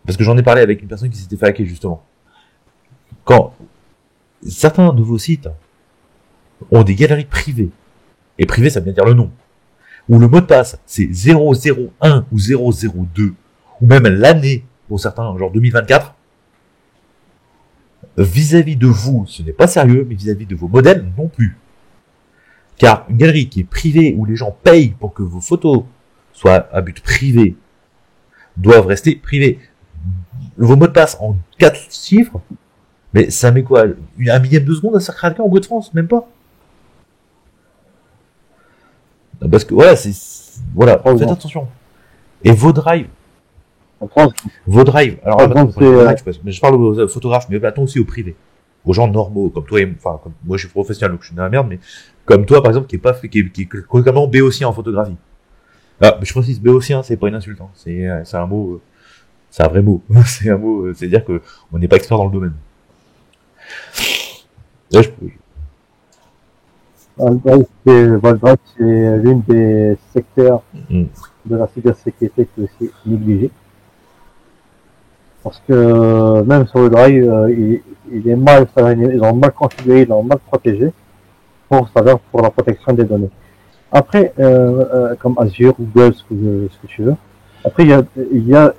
parce que j'en ai parlé avec une personne qui s'était fait hacker justement, quand certains de vos sites ont des galeries privées, et privé ça veut bien dire le nom, où le mot de passe c'est 001 ou 002, ou même l'année pour certains, genre 2024, vis-à-vis de vous, ce n'est pas sérieux, mais vis-à-vis de vos modèles non plus. Car une galerie qui est privée, où les gens payent pour que vos photos soient à but privé, doivent rester privées. Vos mots de passe en 4 chiffres, mais ça met quoi, un millième de seconde à faire craquer en Go de France, même pas. Parce que voilà, faites attention. Et vos drives. Vos drives. Alors, je parle aux photographes, mais attends aussi aux privés. Aux gens normaux, comme toi comme moi je suis professionnel, donc je suis dans la merde, mais comme toi, par exemple, qui est complètement béotien en photographie. Ah, je précise, béotien, c'est pas une insulte, hein. C'est un mot, c'est un vrai mot. C'est un mot, c'est-à-dire que on n'est pas expert dans le domaine. Là, Valdrake, c'est l'une des secteurs de la cybersécurité qui est aussi négligée. Parce que même sur le drive, il est mal, ils ont mal configuré, ils ont mal protégé pour la protection des données. Après, comme Azure, Google, ce que tu veux. Après, il y a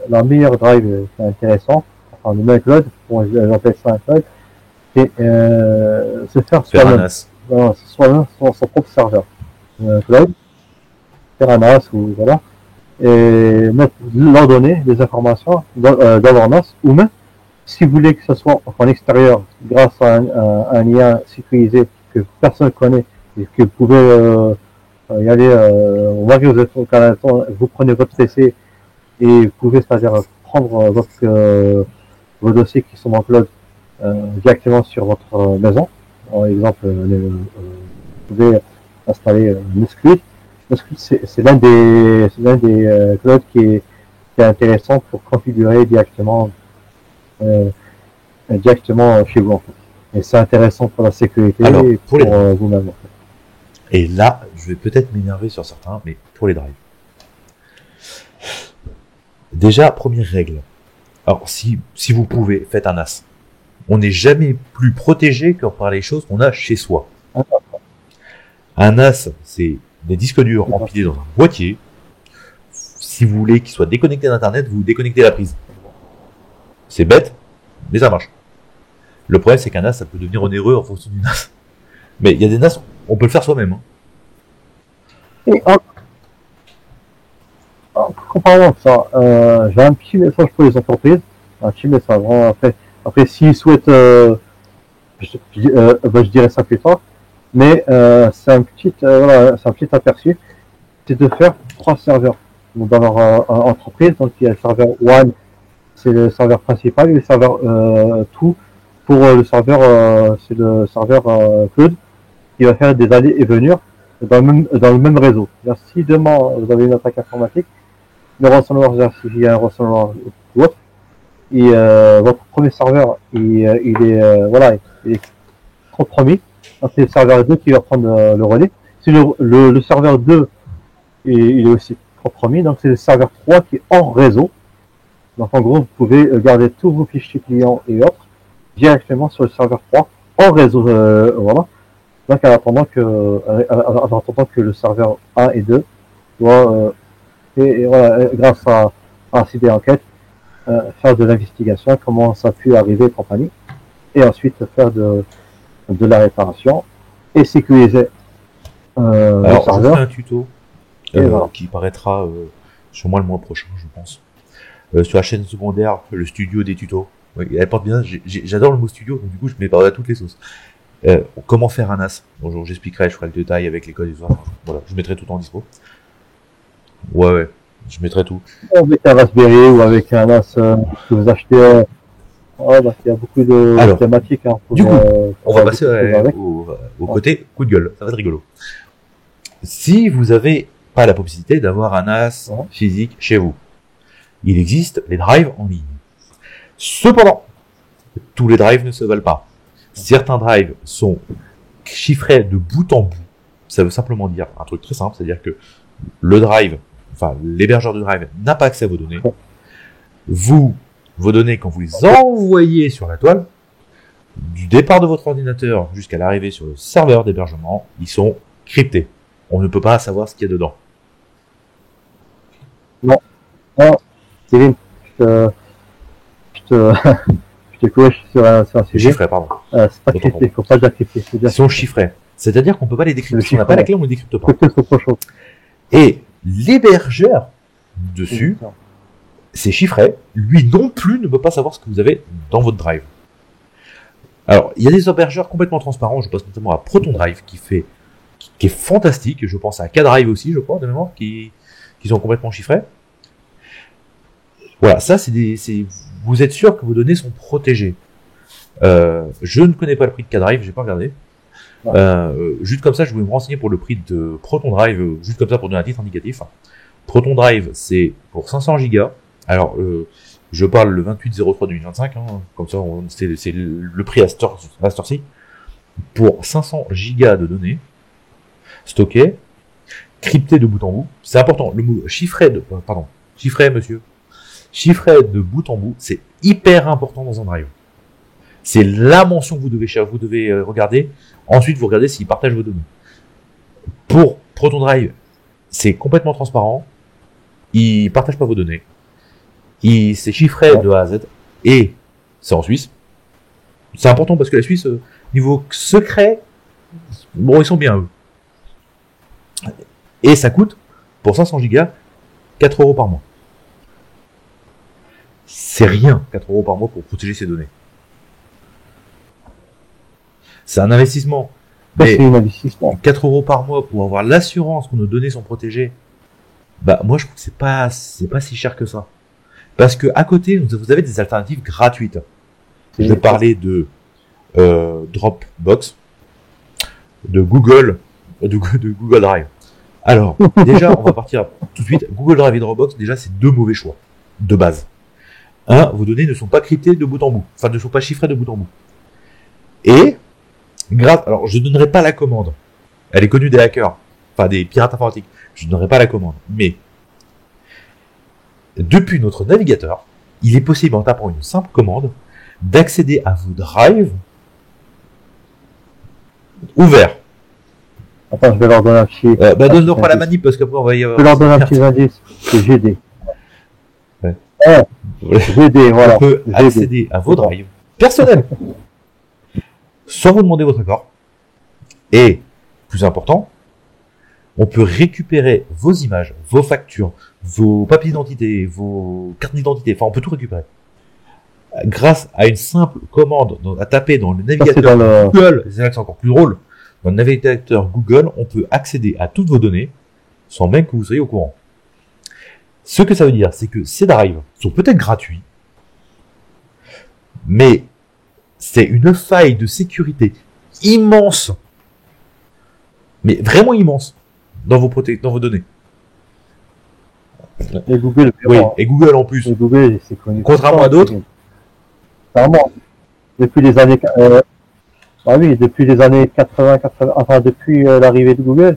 la meilleure drive qui est intéressant, enfin le meilleur cloud, j'appelle ça un cloud, c'est se faire soi-même son propre serveur. Cloud, faire un NAS ou voilà. et leur donner des informations dans leur NAS, ou même si vous voulez que ce soit en extérieur grâce à un lien sécurisé que personne ne connaît et que vous pouvez y aller, on va dire vous êtes au Canada, vous prenez votre PC et vous pouvez, c'est-à-dire prendre vos dossiers qui sont dans le cloud directement sur votre maison. Par exemple, vous pouvez installer Nesquik. Nesquik, c'est l'un des clouds qui est intéressant pour configurer directement chez vous en fait. Et c'est intéressant pour la sécurité Alors, et pour les vous-même en fait. Et là, je vais peut-être m'énerver sur certains, mais pour les drives. Déjà, première règle. Alors, si vous pouvez, faites un NAS. On n'est jamais plus protégé que par les choses qu'on a chez soi. Un NAS, c'est des disques durs empilés dans un boîtier. Si vous voulez qu'il soit déconnecté d'Internet, vous déconnectez la prise. C'est bête, mais ça marche. Le problème, c'est qu'un NAS, ça peut devenir onéreux en fonction du NAS. Mais il y a des NAS, on peut le faire soi-même. Hein. Et en comparant ça, j'ai un petit message pour les entreprises. Un petit message. Après s'ils souhaitent, je dirais ça plus tard. Mais c'est un petit aperçu. C'est de faire 3 serveurs dans leur entreprise. Donc il y a le serveur One, c'est le serveur principal, et le serveur 2 pour le serveur, c'est le serveur cloud qui va faire des allées et venues dans le même réseau. Si demain vous avez une attaque informatique, le ransomware, s'il y a un ransomware ou autre, et votre premier serveur il est compromis, c'est le serveur 2 qui va prendre le relais. Si le serveur 2 il est aussi compromis, donc c'est le serveur 3 qui est en réseau. Donc en gros, vous pouvez garder tous vos fichiers clients et autres directement sur le serveur 3 en réseau. Voilà. Donc en attendant que le serveur 1 et 2 doit, grâce à un site d'enquête, faire de l'investigation, comment ça a pu arriver et compagnie, et ensuite faire de la réparation et sécuriser Alors, le serveur. je ferai un tuto qui paraîtra sur moi le mois prochain, je pense. Sur la chaîne secondaire, le studio des tutos. Oui, elle porte bien, j'adore le mot studio, donc du coup je mets par là toutes les sauces. Comment faire un NAS. Bonjour, j'expliquerai, je ferai le détail avec les codes et tout ça. Voilà, je mettrai tout en dispo. Ouais, je mettrai tout. Avec un Raspberry ou avec un NAS que vous achetez. Il y a beaucoup de thématiques. Hein, du coup, on va passer au côté coup de gueule. Ça va être rigolo. Si vous avez pas la possibilité d'avoir un NAS physique chez vous, il existe les drives en ligne. Cependant, tous les drives ne se valent pas. Certains drives sont chiffrés de bout en bout. Ça veut simplement dire un truc très simple, c'est-à-dire que le drive, enfin l'hébergeur de drive n'a pas accès à vos données. Vos données, quand vous les envoyez sur la toile, du départ de votre ordinateur jusqu'à l'arrivée sur le serveur d'hébergement, ils sont cryptés. On ne peut pas savoir ce qu'il y a dedans. Non, Kevin, je te corrige sur un sujet. Chiffrés, pardon. C'est pas crypté, il faut pas dire crypté. Ils sont chiffrés. C'est-à-dire qu'on peut pas les décrypter. Si on n'a pas la clé, on les décrypte pas. chose. Et l'hébergeur dessus, c'est chiffré. Lui non plus ne peut pas savoir ce que vous avez dans votre drive. Alors, il y a des hébergeurs complètement transparents. Je pense notamment à Proton Drive qui est fantastique. Je pense à K-Drive aussi, je crois, de mémoire, qui sont complètement chiffrés. Voilà, ça, vous êtes sûr que vos données sont protégées. Je ne connais pas le prix de K-Drive, j'ai pas regardé. Juste comme ça, je voulais me renseigner pour le prix de Proton Drive, juste comme ça pour donner un titre indicatif. Proton Drive, c'est pour 500 gigas. Alors, je parle le 28/03/2025, hein, comme ça, c'est le prix à cette heure-ci. Pour 500 gigas de données stockées, cryptées de bout en bout. C'est important. Le mot chiffré monsieur. Chiffré de bout en bout, c'est hyper important dans un drive. C'est la mention que vous devez regarder. Ensuite, vous regardez s'il partage vos données. Pour Proton Drive, c'est complètement transparent. Il partage pas vos données. C'est chiffré de A à Z. Et c'est en Suisse. C'est important parce que la Suisse, niveau secret, bon, ils sont bien eux. Et ça coûte, pour 500 gigas, 4 € par mois. C'est rien, 4 € par mois pour protéger ces données. C'est un investissement. Mais C'est un investissement. 4 € par mois pour avoir l'assurance que nos données sont protégées, bah moi je trouve que c'est pas si cher que ça. Parce que à côté, vous avez des alternatives gratuites. Je vais parler de Dropbox, de Google Drive. Alors, déjà, on va partir tout de suite. Google Drive et Dropbox, déjà, c'est deux mauvais choix de base. Un, vos données ne sont pas cryptées de bout en bout, enfin ne sont pas chiffrées de bout en bout. Et alors je ne donnerai pas la commande. Elle est connue des hackers, enfin des pirates informatiques. Je ne donnerai pas la commande. Mais depuis notre navigateur, il est possible en tapant une simple commande d'accéder à vos drives ouverts. Attends, je vais leur donner un petit... donne-leur pas la manip parce qu'après on va y avoir... Je vais leur donner un petit indice. C'est GD. Ouais. GD, voilà. On peut GD. accéder à vos drives personnels sans vous demander votre accord. Et, plus important, on peut récupérer vos images, vos factures, vos papiers d'identité, vos cartes d'identité, enfin on peut tout récupérer. Grâce à une simple commande à taper dans le navigateur Google, c'est là que c'est encore plus drôle, dans le navigateur Google, on peut accéder à toutes vos données sans même que vous soyez au courant. Ce que ça veut dire, c'est que ces drives sont peut-être gratuits, mais c'est une faille de sécurité immense, mais vraiment immense, dans vos données. Et Google, oui, et Google en plus. Et Google, c'est connu. Contrairement à d'autres. Vraiment. Depuis les années, depuis les années 80, enfin depuis l'arrivée de Google,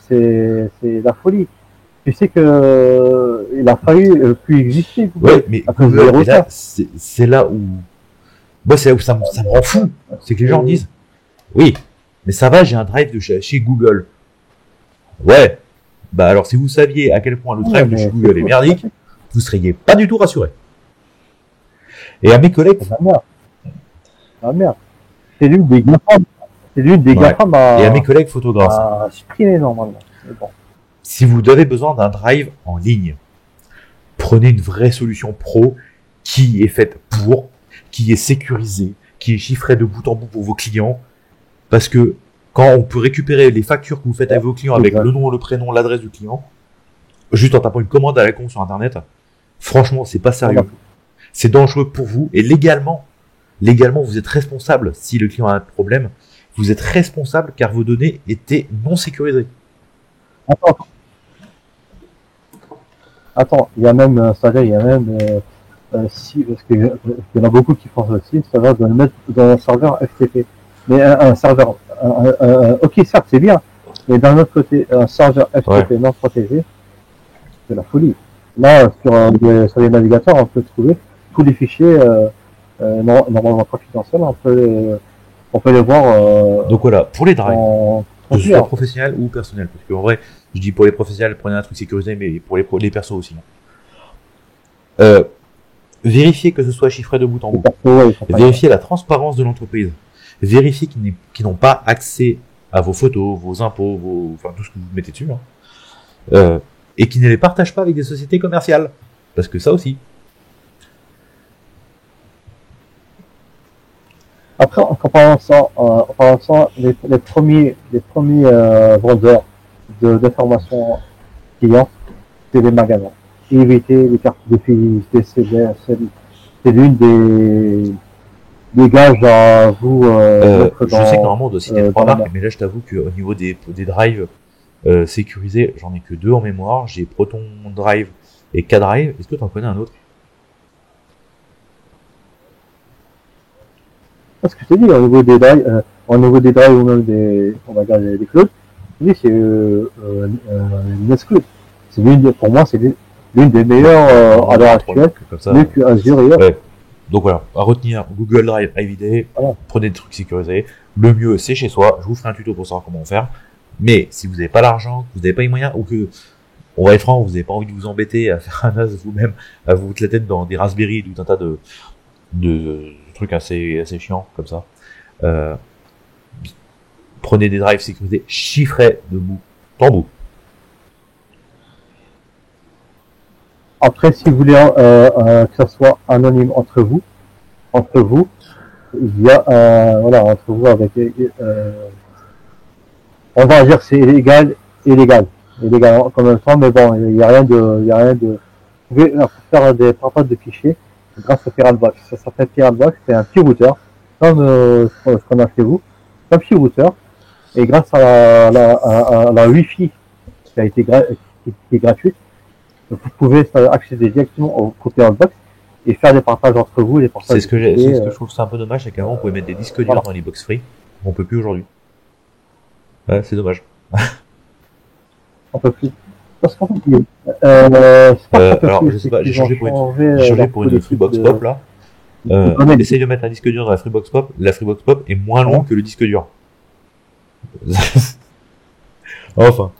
c'est la folie. Tu sais que il a failli plus exister. Google, ouais, mais Google, c'est là où, moi c'est là où ça me rend fou. C'est que les gens disent, oui, mais ça va, j'ai un drive de chez Google. Ouais. Bah alors si vous saviez à quel point le drive de chez Google est merdique, vous seriez pas du tout rassuré. Et à mes collègues, la merde. C'est l'une des GAFAM. C'est l'une des GAFAM et à mes collègues photographes. À supprimer normalement. Bon. Si vous avez besoin d'un drive en ligne, prenez une vraie solution pro qui est faite pour, qui est sécurisée, qui est chiffrée de bout en bout pour vos clients. Parce que quand on peut récupérer les factures que vous faites avec vos clients avec le nom, le prénom, l'adresse du client, juste en tapant une commande à la con sur Internet, franchement, c'est pas sérieux. C'est dangereux pour vous et légalement, vous êtes responsable si le client a un problème. Vous êtes responsable car vos données étaient non sécurisées. Attends, il y a même, si, parce qu'il y en a beaucoup qui font aussi, ça va de le mettre dans un serveur FTP. Mais un serveur, ok, certes, c'est bien, mais d'un autre côté, un serveur FTP non protégé, c'est la folie. Là, sur les navigateurs, on peut trouver tous les fichiers normalement confidentiels, on peut les voir. Donc voilà, pour les drives, que ce soit professionnel ou personnel, parce qu'en vrai, je dis pour les professionnels, prenez un truc sécurisé, mais pour les persos aussi. Vérifiez que ce soit chiffré de bout en bout. Vérifiez la transparence de l'entreprise. Vérifiez qu'ils n'ont pas accès à vos photos, vos impôts, enfin tout ce que vous mettez dessus, et qu'ils ne les partagent pas avec des sociétés commerciales, parce que ça aussi. Après, en parlant de ça, les premiers vendeurs d'informations clients, c'est les magasins. Éviter les cartes de fidélité, c'est l'une des gages à vous je sais que normalement on doit citer 3 marques, mais là je t'avoue qu'au niveau des drives sécurisés, j'en ai que 2 en mémoire. J'ai Proton Drive et K-Drive. Est-ce que tu en connais un autre? Ce que je t'ai dit, au niveau des drives, ou même des clouds, oui, c'est Nextcloud. Pour moi, c'est l'une des meilleures à l'heure actuelle, mieux que Azure et autres. Ouais. Donc voilà, à retenir Google Drive everyday, prenez des trucs sécurisés. Le mieux, c'est chez soi. Je vous ferai un tuto pour savoir comment faire. Mais si vous n'avez pas l'argent, que vous n'avez pas les moyens, ou que, on va être franc, vous n'avez pas envie de vous embêter à faire un NAS vous-même, à vous mettre la tête dans des Raspberry, tout un tas de trucs assez chiants comme ça. Prenez des drives sécurisés, chiffrés de bout en bout. Après, si vous voulez que ça soit anonyme entre vous, il y a voilà entre vous avec on va dire c'est illégal en même temps, mais bon, il y a rien de. Vous pouvez faire des partages de fichiers grâce au Piralbox. Ça s'appelle Piralbox, c'est un petit routeur, comme ce qu'on a fait vous, un petit routeur, et grâce à la Wi-Fi qui a été qui est gratuite, vous pouvez accéder directement au Piralbox et faire des partages entre vous, des partages. C'est ce que je trouve c'est un peu dommage, c'est qu'avant on pouvait mettre des disques durs dans les box free, on peut plus aujourd'hui. Ouais, c'est dommage. On peut plus. Parce qu'en fait, alors je sais pas, j'ai changé pour une Freebox Pop là. Essaye de mettre un disque dur dans la Freebox Pop. La Freebox Pop est moins longue que le disque dur. Enfin.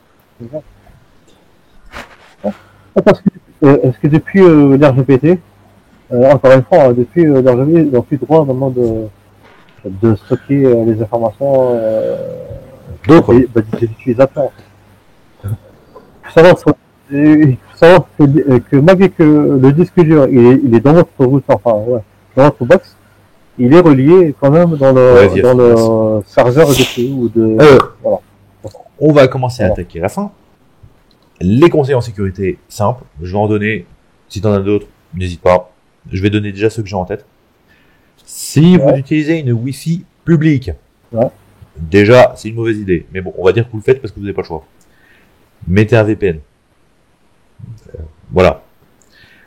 Parce que depuis l'RGPD, encore une fois, depuis l'RGPD, ils n'ont plus le droit maintenant de stocker les informations des utilisateurs. Il faut savoir que malgré que le disque dur il est dans votre routeur, enfin ouais, dans votre box, il est relié quand même dans le serveur de voilà. On va commencer à attaquer la fin. Les conseils en sécurité simples, je vais en donner. Si t'en as d'autres, n'hésite pas. Je vais donner déjà ceux que j'ai en tête. Si vous utilisez une Wi-Fi publique, déjà c'est une mauvaise idée. Mais bon, on va dire que vous le faites parce que vous n'avez pas le choix. Mettez un VPN. Voilà.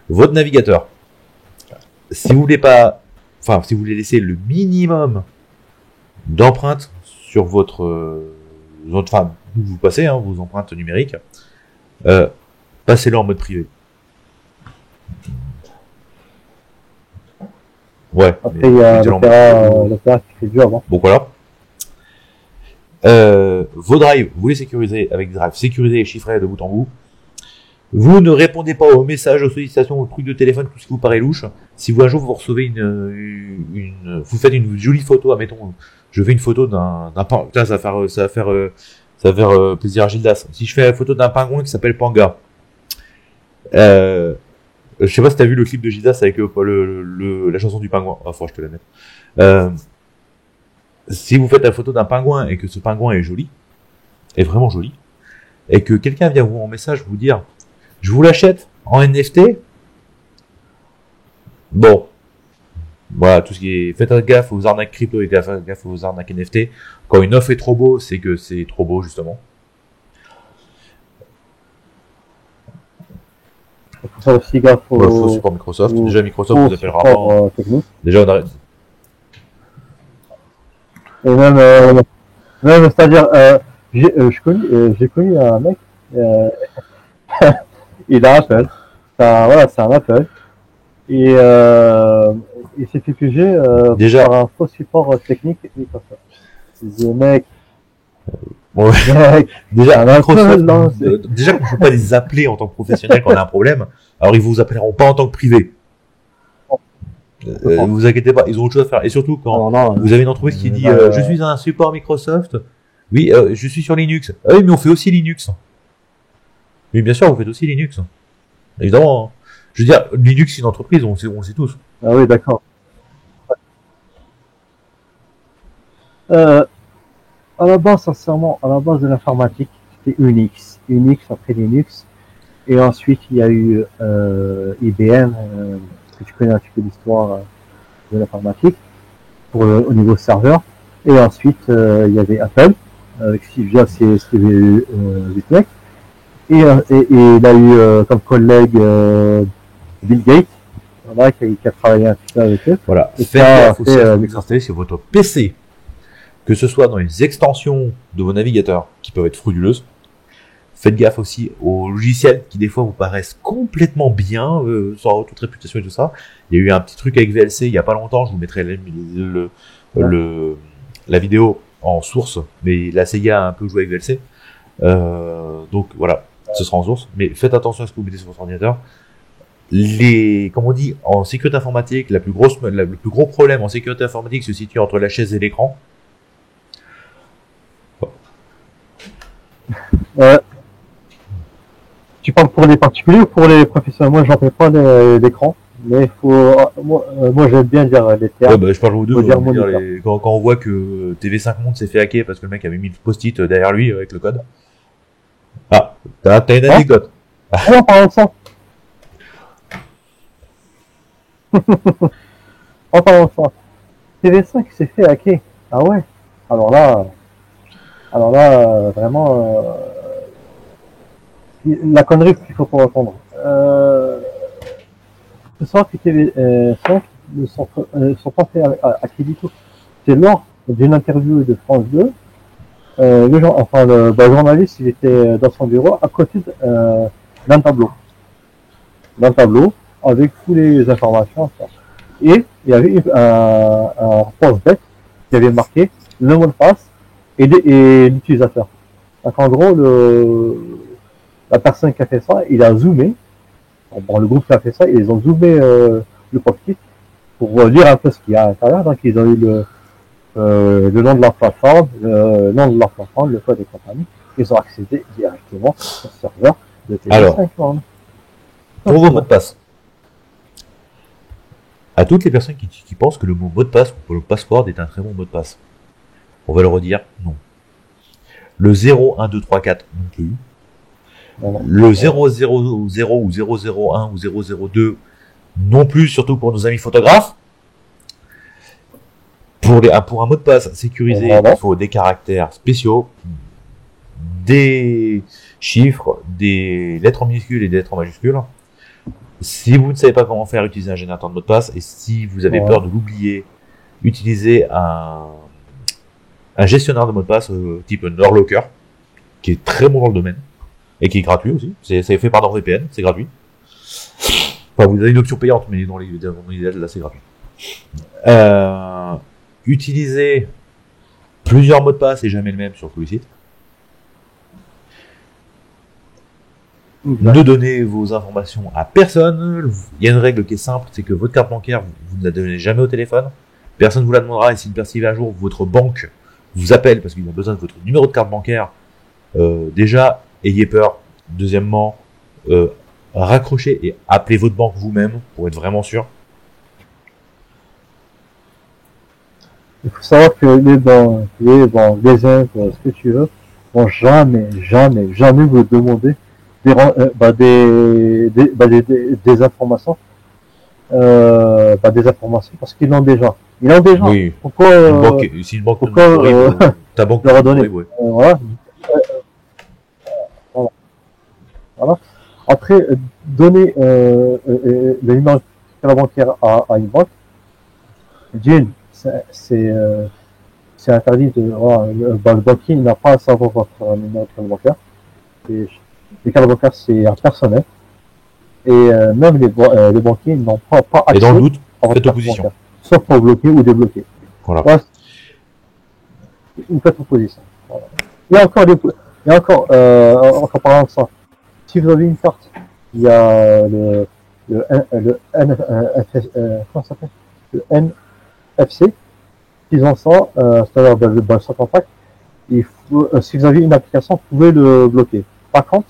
Votre navigateur. Si vous voulez pas, enfin, si vous voulez laisser le minimum d'empreintes sur votre, enfin, vous passez, hein, vos empreintes numériques, passez-le en mode privé. Ouais. Après, il y a l'opéra qui fait dur avant. Donc voilà. Vos drives, vous les sécurisez avec des drives sécurisés et chiffrés de bout en bout. Vous ne répondez pas aux messages, aux sollicitations, aux trucs de téléphone, tout ce qui vous paraît louche. Si vous un jour vous recevez vous faites une jolie photo, admettons, je fais une photo d'un pingouin, ça va faire plaisir à Gildas. Si je fais la photo d'un pingouin qui s'appelle Panga, je sais pas si t'as vu le clip de Gildas avec la chanson du pingouin. Ah, faut que je te la mette. Si vous faites la photo d'un pingouin et que ce pingouin est joli, est vraiment joli, et que quelqu'un vient vous en message vous dire je vous l'achète en NFT, bon, voilà, tout ce qui est, faites gaffe aux arnaques crypto et gaffe aux arnaques NFT. Quand une offre est trop beau, c'est que c'est trop beau, justement. Il faut faire aussi gaffe au support Microsoft. Déjà, Microsoft vous appellera pas. Déjà, on arrête. Et même c'est-à-dire, j'ai connu un mec, il a Apple, c'est un Apple, et il s'est fait piéger par un faux support technique Microsoft. Le mec, déjà, Microsoft, déjà qu'on ne peut pas les appeler en tant que professionnels quand on a un problème, alors ils vous appelleront pas en tant que privé. Vous inquiétez pas, ils ont autre chose à faire. Et surtout quand vous avez une entreprise qui dit je suis un support Microsoft, oui, je suis sur Linux. Ah oui, mais on fait aussi Linux. Oui, bien sûr, vous faites aussi Linux. Évidemment. Je veux dire, Linux, c'est une entreprise, on sait tous. Ah oui, d'accord. À la base, sincèrement, à la base de l'informatique, c'était Unix. Unix après Linux. Et ensuite, il y a eu IBM, que tu connais un petit peu l'histoire de l'informatique, au niveau serveur. Et ensuite, il y avait Apple, avec Steve Jobs et Steve Wozniak. Et il a eu comme collègue Bill Gates, voilà, qui a travaillé un petit peu avec eux. Voilà. Faites gaffe aussi à vous installer sur votre PC, que ce soit dans les extensions de vos navigateurs qui peuvent être frauduleuses. Faites gaffe aussi aux logiciels qui des fois vous paraissent complètement bien, sans toute réputation et tout ça. Il y a eu un petit truc avec VLC il y a pas longtemps, je vous mettrai la vidéo en source, mais la Sega a un peu joué avec VLC. Donc voilà, ce sera en source, mais faites attention à ce que vous mettez sur votre ordinateur. Comme on dit, en sécurité informatique, le plus gros problème en sécurité informatique se situe entre la chaise et l'écran. Tu parles pour les particuliers ou pour les professionnels? Moi, j'en fais pas d'écran, mais moi j'aime bien dire les Ouais, termes. bah, je parle aux deux. Faut dire Je veux dire, moniteur. quand on voit que TV5 Monde s'est fait hacker parce que le mec avait mis le post-it derrière lui avec le code. Ah, t'as une Hein? anecdote. Ah non, parlant de ça. En parlant de ça. TV5 s'est fait hacker. Ah ouais. Alors là, vraiment, la connerie qu'il faut pas répondre. Je sens que TV5 ne sont pas fait hacker du tout. C'est lors d'une interview de France 2. Le journaliste, il était dans son bureau à côté d'un tableau. D'un tableau avec toutes les informations. Et il y avait un post-it qui avait marqué le mot de passe et l'utilisateur. Donc en gros, la personne qui a fait ça, il a zoomé. Bon, le groupe qui a fait ça, ils ont zoomé le post-it pour lire un peu ce qu'il y a à l'intérieur. Donc ils ont eu le nom de la plateforme, le code et compagnie. Ils ont accédé directement au serveur de Alors, TV5 Monde. pour vos mots de passe. À toutes les personnes qui pensent que le mot mot de passe ou le password est un très bon mot de passe. On va le redire, non. Le 0, 1, 2, 3, 4 non plus. Le 0, 0, 0 ou 0, 0, 1 ou 0, 0, 2 non plus, surtout pour nos amis photographes. Pour un mot de passe sécurisé, il faut des caractères spéciaux, des chiffres, des lettres en minuscules et des lettres en majuscules. Si vous ne savez pas comment faire, utilisez un générateur de mot de passe. Et si vous avez peur de l'oublier, utilisez un gestionnaire de mot de passe type NordLocker, qui est très bon dans le domaine et qui est gratuit aussi. C'est fait par NordVPN, c'est gratuit. Enfin, vous avez une option payante, mais dans l'idéal, là, c'est gratuit. Utilisez plusieurs mots de passe et jamais le même sur tous les sites. Ne donnez vos informations à personne. Il y a une règle qui est simple, c'est que votre carte bancaire, vous ne la donnez jamais au téléphone. Personne vous la demandera et si une personne un jour, votre banque vous appelle parce qu'il a besoin de votre numéro de carte bancaire, déjà, ayez peur. Deuxièmement, raccrochez et appelez votre banque vous-même pour être vraiment sûr. Il faut savoir que les banques, les impôts, ce que tu veux, vont jamais vous demander des informations, des informations parce qu'ils l'ont déjà. Ils l'ont déjà. Oui. Pourquoi si une banque ta banque leur a donné. Voilà. Après, donner le numéro de carte bancaire à une banque, c'est interdit le banquier n'a pas à savoir votre numéro de carte bancaire. Les cartes bancaires, c'est un personnel. Et même les banquiers n'ont pas accès. Et dans le doute, à votre faites opposition. Bancaire, sauf pour bloquer ou débloquer. Voilà. Ouais, vous faites opposition. Voilà. Encore parlant de ça, si vous avez une carte, il y a le NFC. Ils ont ça, c'est-à-dire sans contact. Si vous avez une application, vous pouvez le bloquer. Par contre,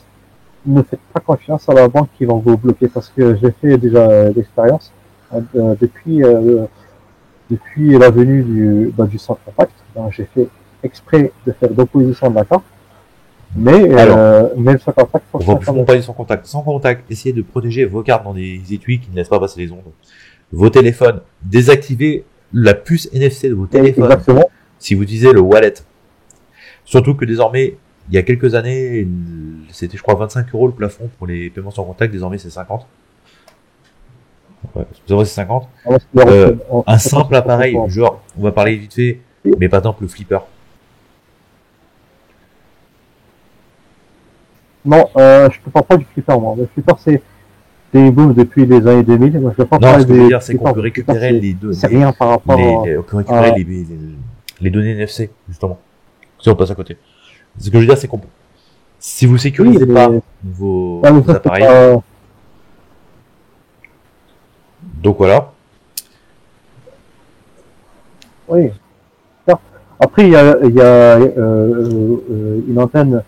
ne faites pas confiance à la banque qui va vous bloquer parce que j'ai fait déjà l'expérience depuis la venue du sans contact. J'ai fait exprès de faire l'opposition de la carte. Mais le sans contact, on va plus parler sans contact. Sans contact, essayez de protéger vos cartes dans des étuis qui ne laissent pas passer les ondes. Vos téléphones, désactivez la puce NFC de vos téléphones. Exactement. Si vous utilisez le wallet. Surtout que désormais, il y a quelques années, c'était je crois 25 € le plafond pour les paiements sans contact, désormais c'est 50. Ouais, désormais c'est 50. Un simple appareil, genre, on va parler vite fait, mais par exemple le flipper. Non, je ne parle pas du flipper, moi. Le flipper, c'est des boom depuis les années 2000. Moi, je ne pas non, ce que je veux dire, c'est qu'on peut récupérer les données. C'est rien par rapport on peut récupérer les données NFC, justement. Si on passe à côté. Ce que je veux dire, c'est qu'on peut. Si vous sécurisez pas vos appareils. Donc voilà. Oui. Après, il y a une antenne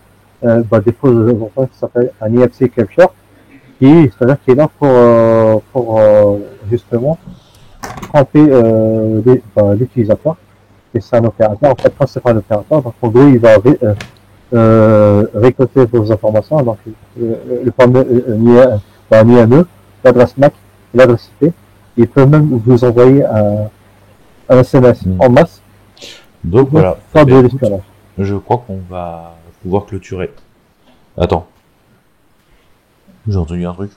dépose un qui s'appelle un IFC Capture, c'est-à-dire qui est là pour justement tromper l'utilisateur. Et c'est un opérateur. En fait, quand c'est pas un opérateur, donc en gros, il va récolter vos informations, donc le fameux IME, l'adresse MAC et l'adresse IP. Il peut même vous envoyer un SMS en masse. Donc voilà. Pas de l'espionnage. Je crois qu'on va pouvoir clôturer. Attends. J'ai entendu un truc.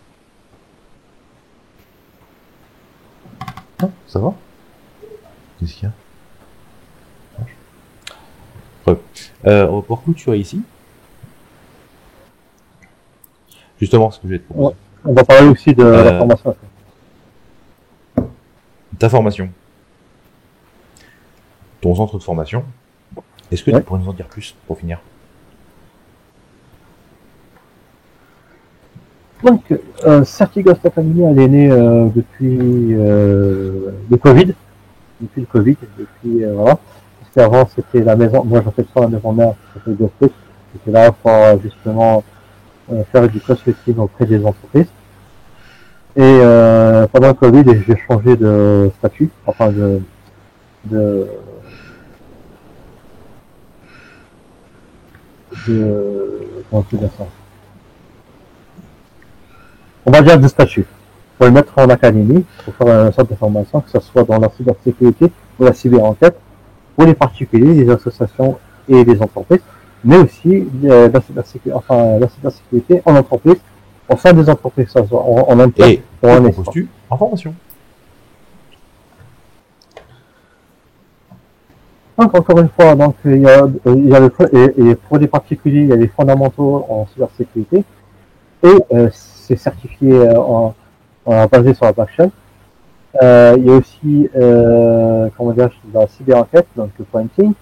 Ah, ça va? Qu'est-ce qu'il y a? On va pouvoir clôturer ici. Justement, ce que je vais te proposer. Ouais. On va parler aussi de la formation. Ta formation. Ton centre de formation. Est-ce que tu pourrais nous en dire plus pour finir? Donc, Certighost Academy, elle est née depuis le Covid. Depuis le Covid, voilà. Parce qu'avant, c'était la maison, moi j'appelle ça la maison mère, ça s'appelle Ghostfit. C'était là pour justement faire du consulting auprès des entreprises. Et pendant le Covid, j'ai changé de statut, enfin comment on dit ça, on va dire de statut, pour le mettre en académie, pour faire un centre de formation, que ce soit dans la cybersécurité ou la cyberenquête, pour les particuliers, les associations et les entreprises, mais aussi la cybersécurité en entreprise, au sein des entreprises, que ce soit en interne ou en externe. En formation. Donc, encore une fois, donc, il y a et pour les particuliers, il y a les fondamentaux en cybersécurité, et c'est certifié basé sur la blockchain. Il y a aussi comment dire, la cyberenquête, donc le pointing,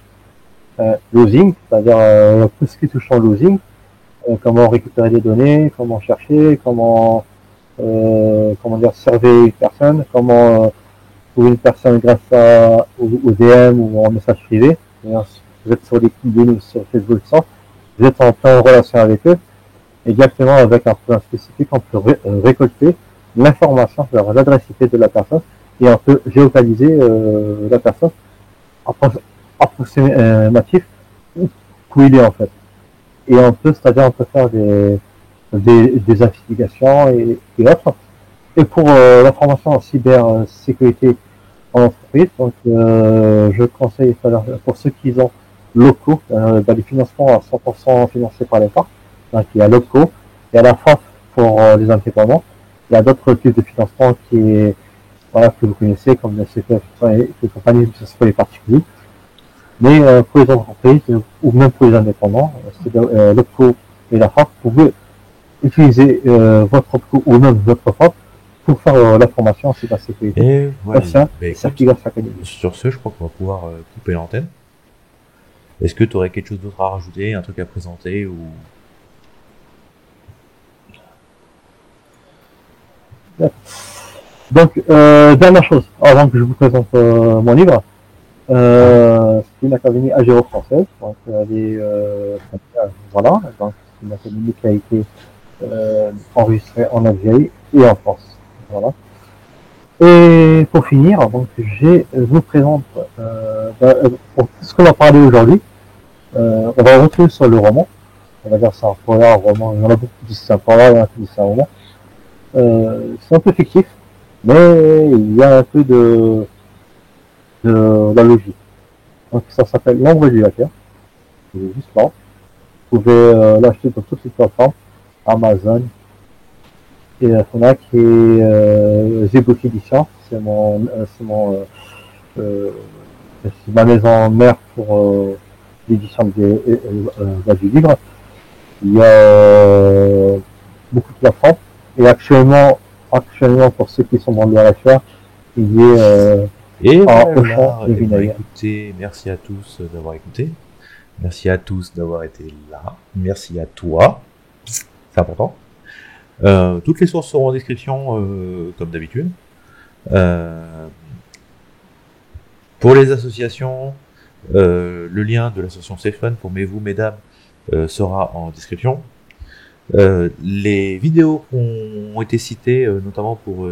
losing, c'est-à-dire tout ce qui touche en losing, comment récupérer des données, comment chercher, comment dire, surveiller une personne, comment trouver une personne grâce au DM ou en message privé. Vous êtes sur LinkedIn ou sur Facebook, vous êtes en pleine relation avec eux. Et directement avec un programme spécifique, on peut récolter l'information sur l'adresse IP de la personne et on peut géolocaliser la personne approximatif où il est en fait. Et on peut, c'est-à-dire on peut faire des investigations et autres. Et pour la formation en cybersécurité en entreprise, donc je conseille, pour ceux qui ont locaux, les financements à 100% financés par l'État. Donc il y a l'OPCO, il y a la FAF pour les indépendants, il y a d'autres types de financement voilà, que vous connaissez, comme le CPF et les compagnies, que ce soit les particuliers. Mais pour les entreprises, ou même pour les indépendants, c'est l'OPCO et la FAF, vous pouvez utiliser votre OPCO ou même votre FAF pour faire la formation en cybersécurité. Et voilà. Sur ce, je crois qu'on va pouvoir couper l'antenne. Est-ce que tu aurais quelque chose d'autre à rajouter, un truc à présenter ou... Donc, dernière chose, avant que je vous présente mon livre, c'est une académie agéro-française, donc elle est, voilà, donc c'est une académie qui a été enregistrée en Algérie et en France, voilà. Et pour finir, donc je vous présente, pour tout ce qu'on va parler aujourd'hui, on va retrouver sur le roman, on va dire c'est un roman, il y en a beaucoup qui disent c'est un polar, il y en a qui disent c'est un roman, c'est un peu fictif, mais il y a un peu de la logique. Donc ça s'appelle L'ombre du hacker. C'est juste là. Vous pouvez l'acheter dans toutes les plateformes, Amazon et Fnac et Zebook Edition. C'est ma maison mère pour l'édition du livre. Il y a beaucoup de plateformes et actuellement pour ceux qui sont dans le RFR, il y est et voilà, écoutez, merci à tous d'avoir écouté. Merci à tous d'avoir été là. Merci à toi. C'est important. Toutes les sources seront en description, comme d'habitude. Pour les associations, le lien de l'association Safe Fun pour vous, mesdames, sera en description. Les vidéos qui ont été citées, notamment pour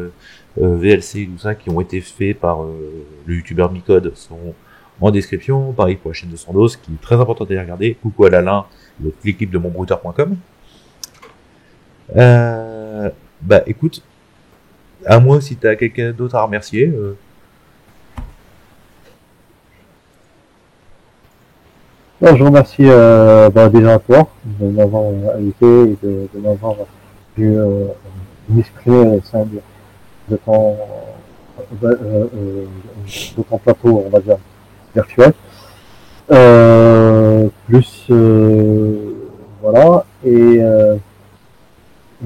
VLC et tout ça, qui ont été faits par le youtubeur Micode, sont en description. Pareil pour la chaîne de Sandos, qui est très importante à regarder. Coucou à Lalin, l'équipe de monbrouteur.com. Bah écoute, à moi si t'as quelqu'un d'autre à remercier. Je remercie déjà toi de m'avoir invité et de m'avoir vu m'exprimer au sein de ton plateau, on va dire, virtuel. Voilà, et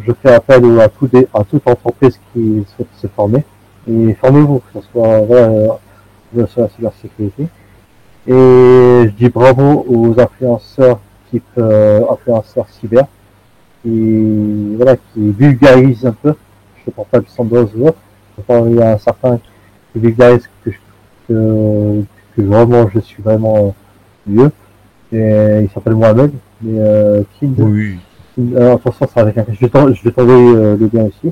je fais appel à toute entreprise qui souhaite se former. Et formez-vous, que ce soit sur la cybersécurité. Et je dis bravo aux influenceurs type influenceurs cyber qui vulgarisent un peu. Je ne parle pas du Sandoz ou autre. Il y a un certain qui vulgarise que vraiment je suis vraiment mieux. Et il s'appelle Mohamed. Mais Oui. attention, c'est avec un. Je vais t'envoyer le lien ici.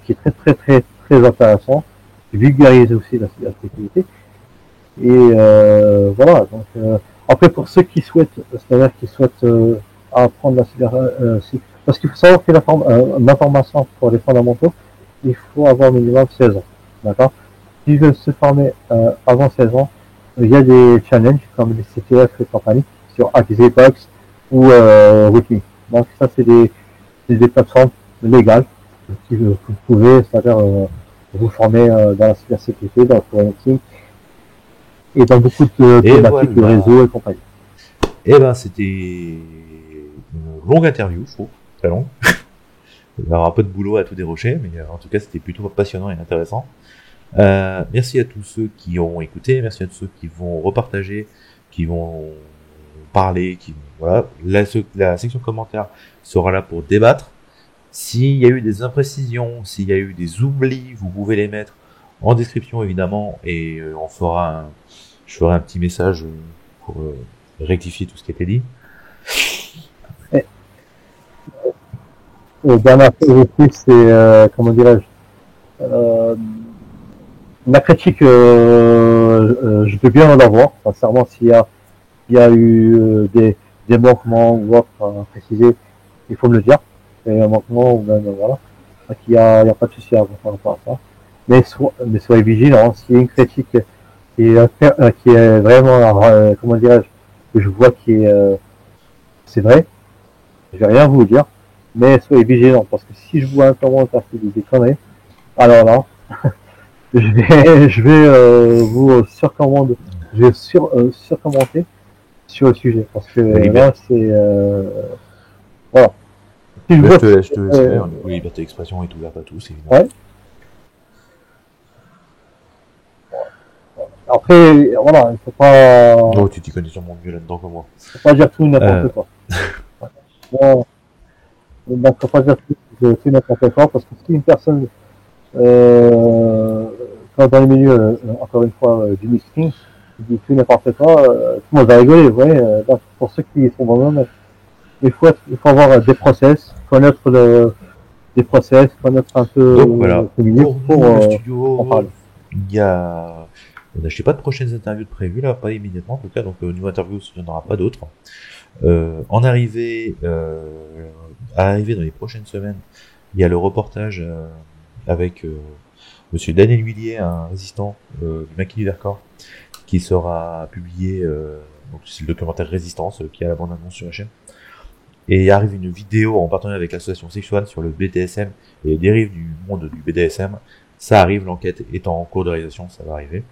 Qui est très très très très intéressant. Il vulgarise aussi la cybersécurité. Et voilà. Donc après pour ceux qui souhaitent, c'est-à-dire qui souhaitent apprendre la cybersécurité, parce qu'il faut savoir que l'information pour les fondamentaux, il faut avoir minimum 16 ans. D'accord. Si je veux se former avant 16 ans, il y a des challenges comme les CTF et compagnie sur Axebox ou Wiki. Donc ça c'est des plateformes légales qui vous pouvez, c'est-à-dire vous former dans la cybersécurité, dans le forensique et dans beaucoup de thématiques de réseau et compagnie. Et ben c'était une longue interview, je trouve, très longue. Il y aura un peu de boulot à tout dérocher, mais en tout cas c'était plutôt passionnant et intéressant. Merci à tous ceux qui ont écouté, merci à tous ceux qui vont repartager, qui vont parler, voilà. La section commentaires sera là pour débattre. S'il y a eu des imprécisions, s'il y a eu des oublis, vous pouvez les mettre en description évidemment, et je ferai un petit message pour rectifier tout ce qui a été dit. Dernière chose aussi, c'est comment dirais-je, la critique, je veux bien en avoir. Sincèrement, s'il y a eu des manquements ou autres à préciser, il faut me le dire. Et un manquement, ou même voilà. Donc, il y a pas de souci à avoir par rapport à ça. Mais soyez vigilants. S'il y a une critique qui est vraiment, comment dirais-je, que je vois c'est vrai, je vais rien vous dire. Mais soyez vigilants, parce que si je vois un commentaire qui dit des conneries, alors là, je vais vous surcommander, je vais surcommenter sur le sujet, parce que là c'est voilà. Si je te laisse faire, du coup, liberté d'expression est ouverte à tous, évidemment. Ouais. Après, voilà, il faut pas. Oh, tu t'y connais sûrement mieux là-dedans que moi. Faut pas dire tout n'importe quoi. Bon, donc faut pas dire tout n'importe quoi, parce que si une personne quand dans les milieux, encore une fois, du mixing, qui dit tout n'importe quoi, tout le monde va rigoler, vous voyez. Donc pour ceux qui sont vraiment, il faut avoir des process, connaître des process, connaître un peu voilà. le milieu pour le studio, en parler. On n'a pas de prochaines interviews de prévues là, pas immédiatement en tout cas, donc au niveau interview, il n'y en aura pas d'autres. En arrivée dans les prochaines semaines, il y a le reportage avec monsieur Daniel Huillier, un résistant du Maquis du Vercors, qui sera publié, donc c'est le documentaire Résistance qui a la bande-annonce sur la chaîne. Et il arrive une vidéo en partenariat avec l'association Sexual sur le BDSM et les dérives du monde du BDSM. Ça arrive, l'enquête est en cours de réalisation, ça va arriver.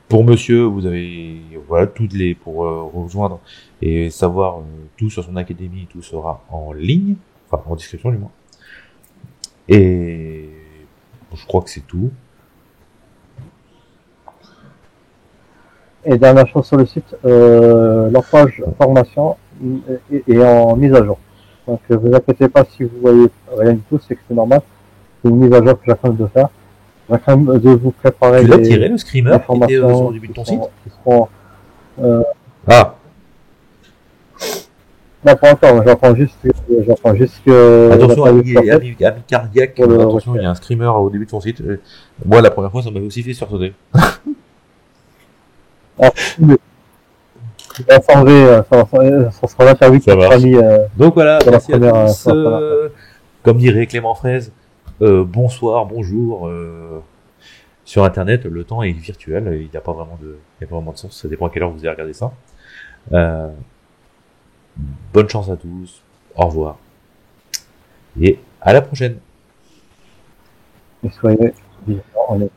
Pour monsieur, vous avez voilà toutes les pour rejoindre et savoir tout sur son académie, tout sera en ligne, enfin en description du moins. Et je crois que c'est tout. Et dernière chose sur le site, leur page formation est en mise à jour. Donc ne vous inquiétez pas si vous voyez rien du tout, c'est que c'est normal. C'est une mise à jour que j'attends de faire. J'attends de vous préparer. Tu l'as tiré le screamer qui était au début de ton site Ah, Non, pas encore, j'en prends juste que attention, la ami, tablette ami, ami cardiaque, pour le attention, il y a un screamer au début de son site. Moi, la première fois, ça m'avait aussi fait sursauter. alors, ça va s'enlever, ça sera là sur vite Ça notre marche. ami Donc voilà, sur la merci à première tous. sur la première. Comme dirait Clément Fraise, bonsoir, bonjour. Sur Internet, le temps est virtuel, il n'y a pas vraiment de sens. Ça dépend à quelle heure vous avez regardé ça. Euh, bonne chance à tous. Au revoir. Et à la prochaine. Et soyez vigilants, on est.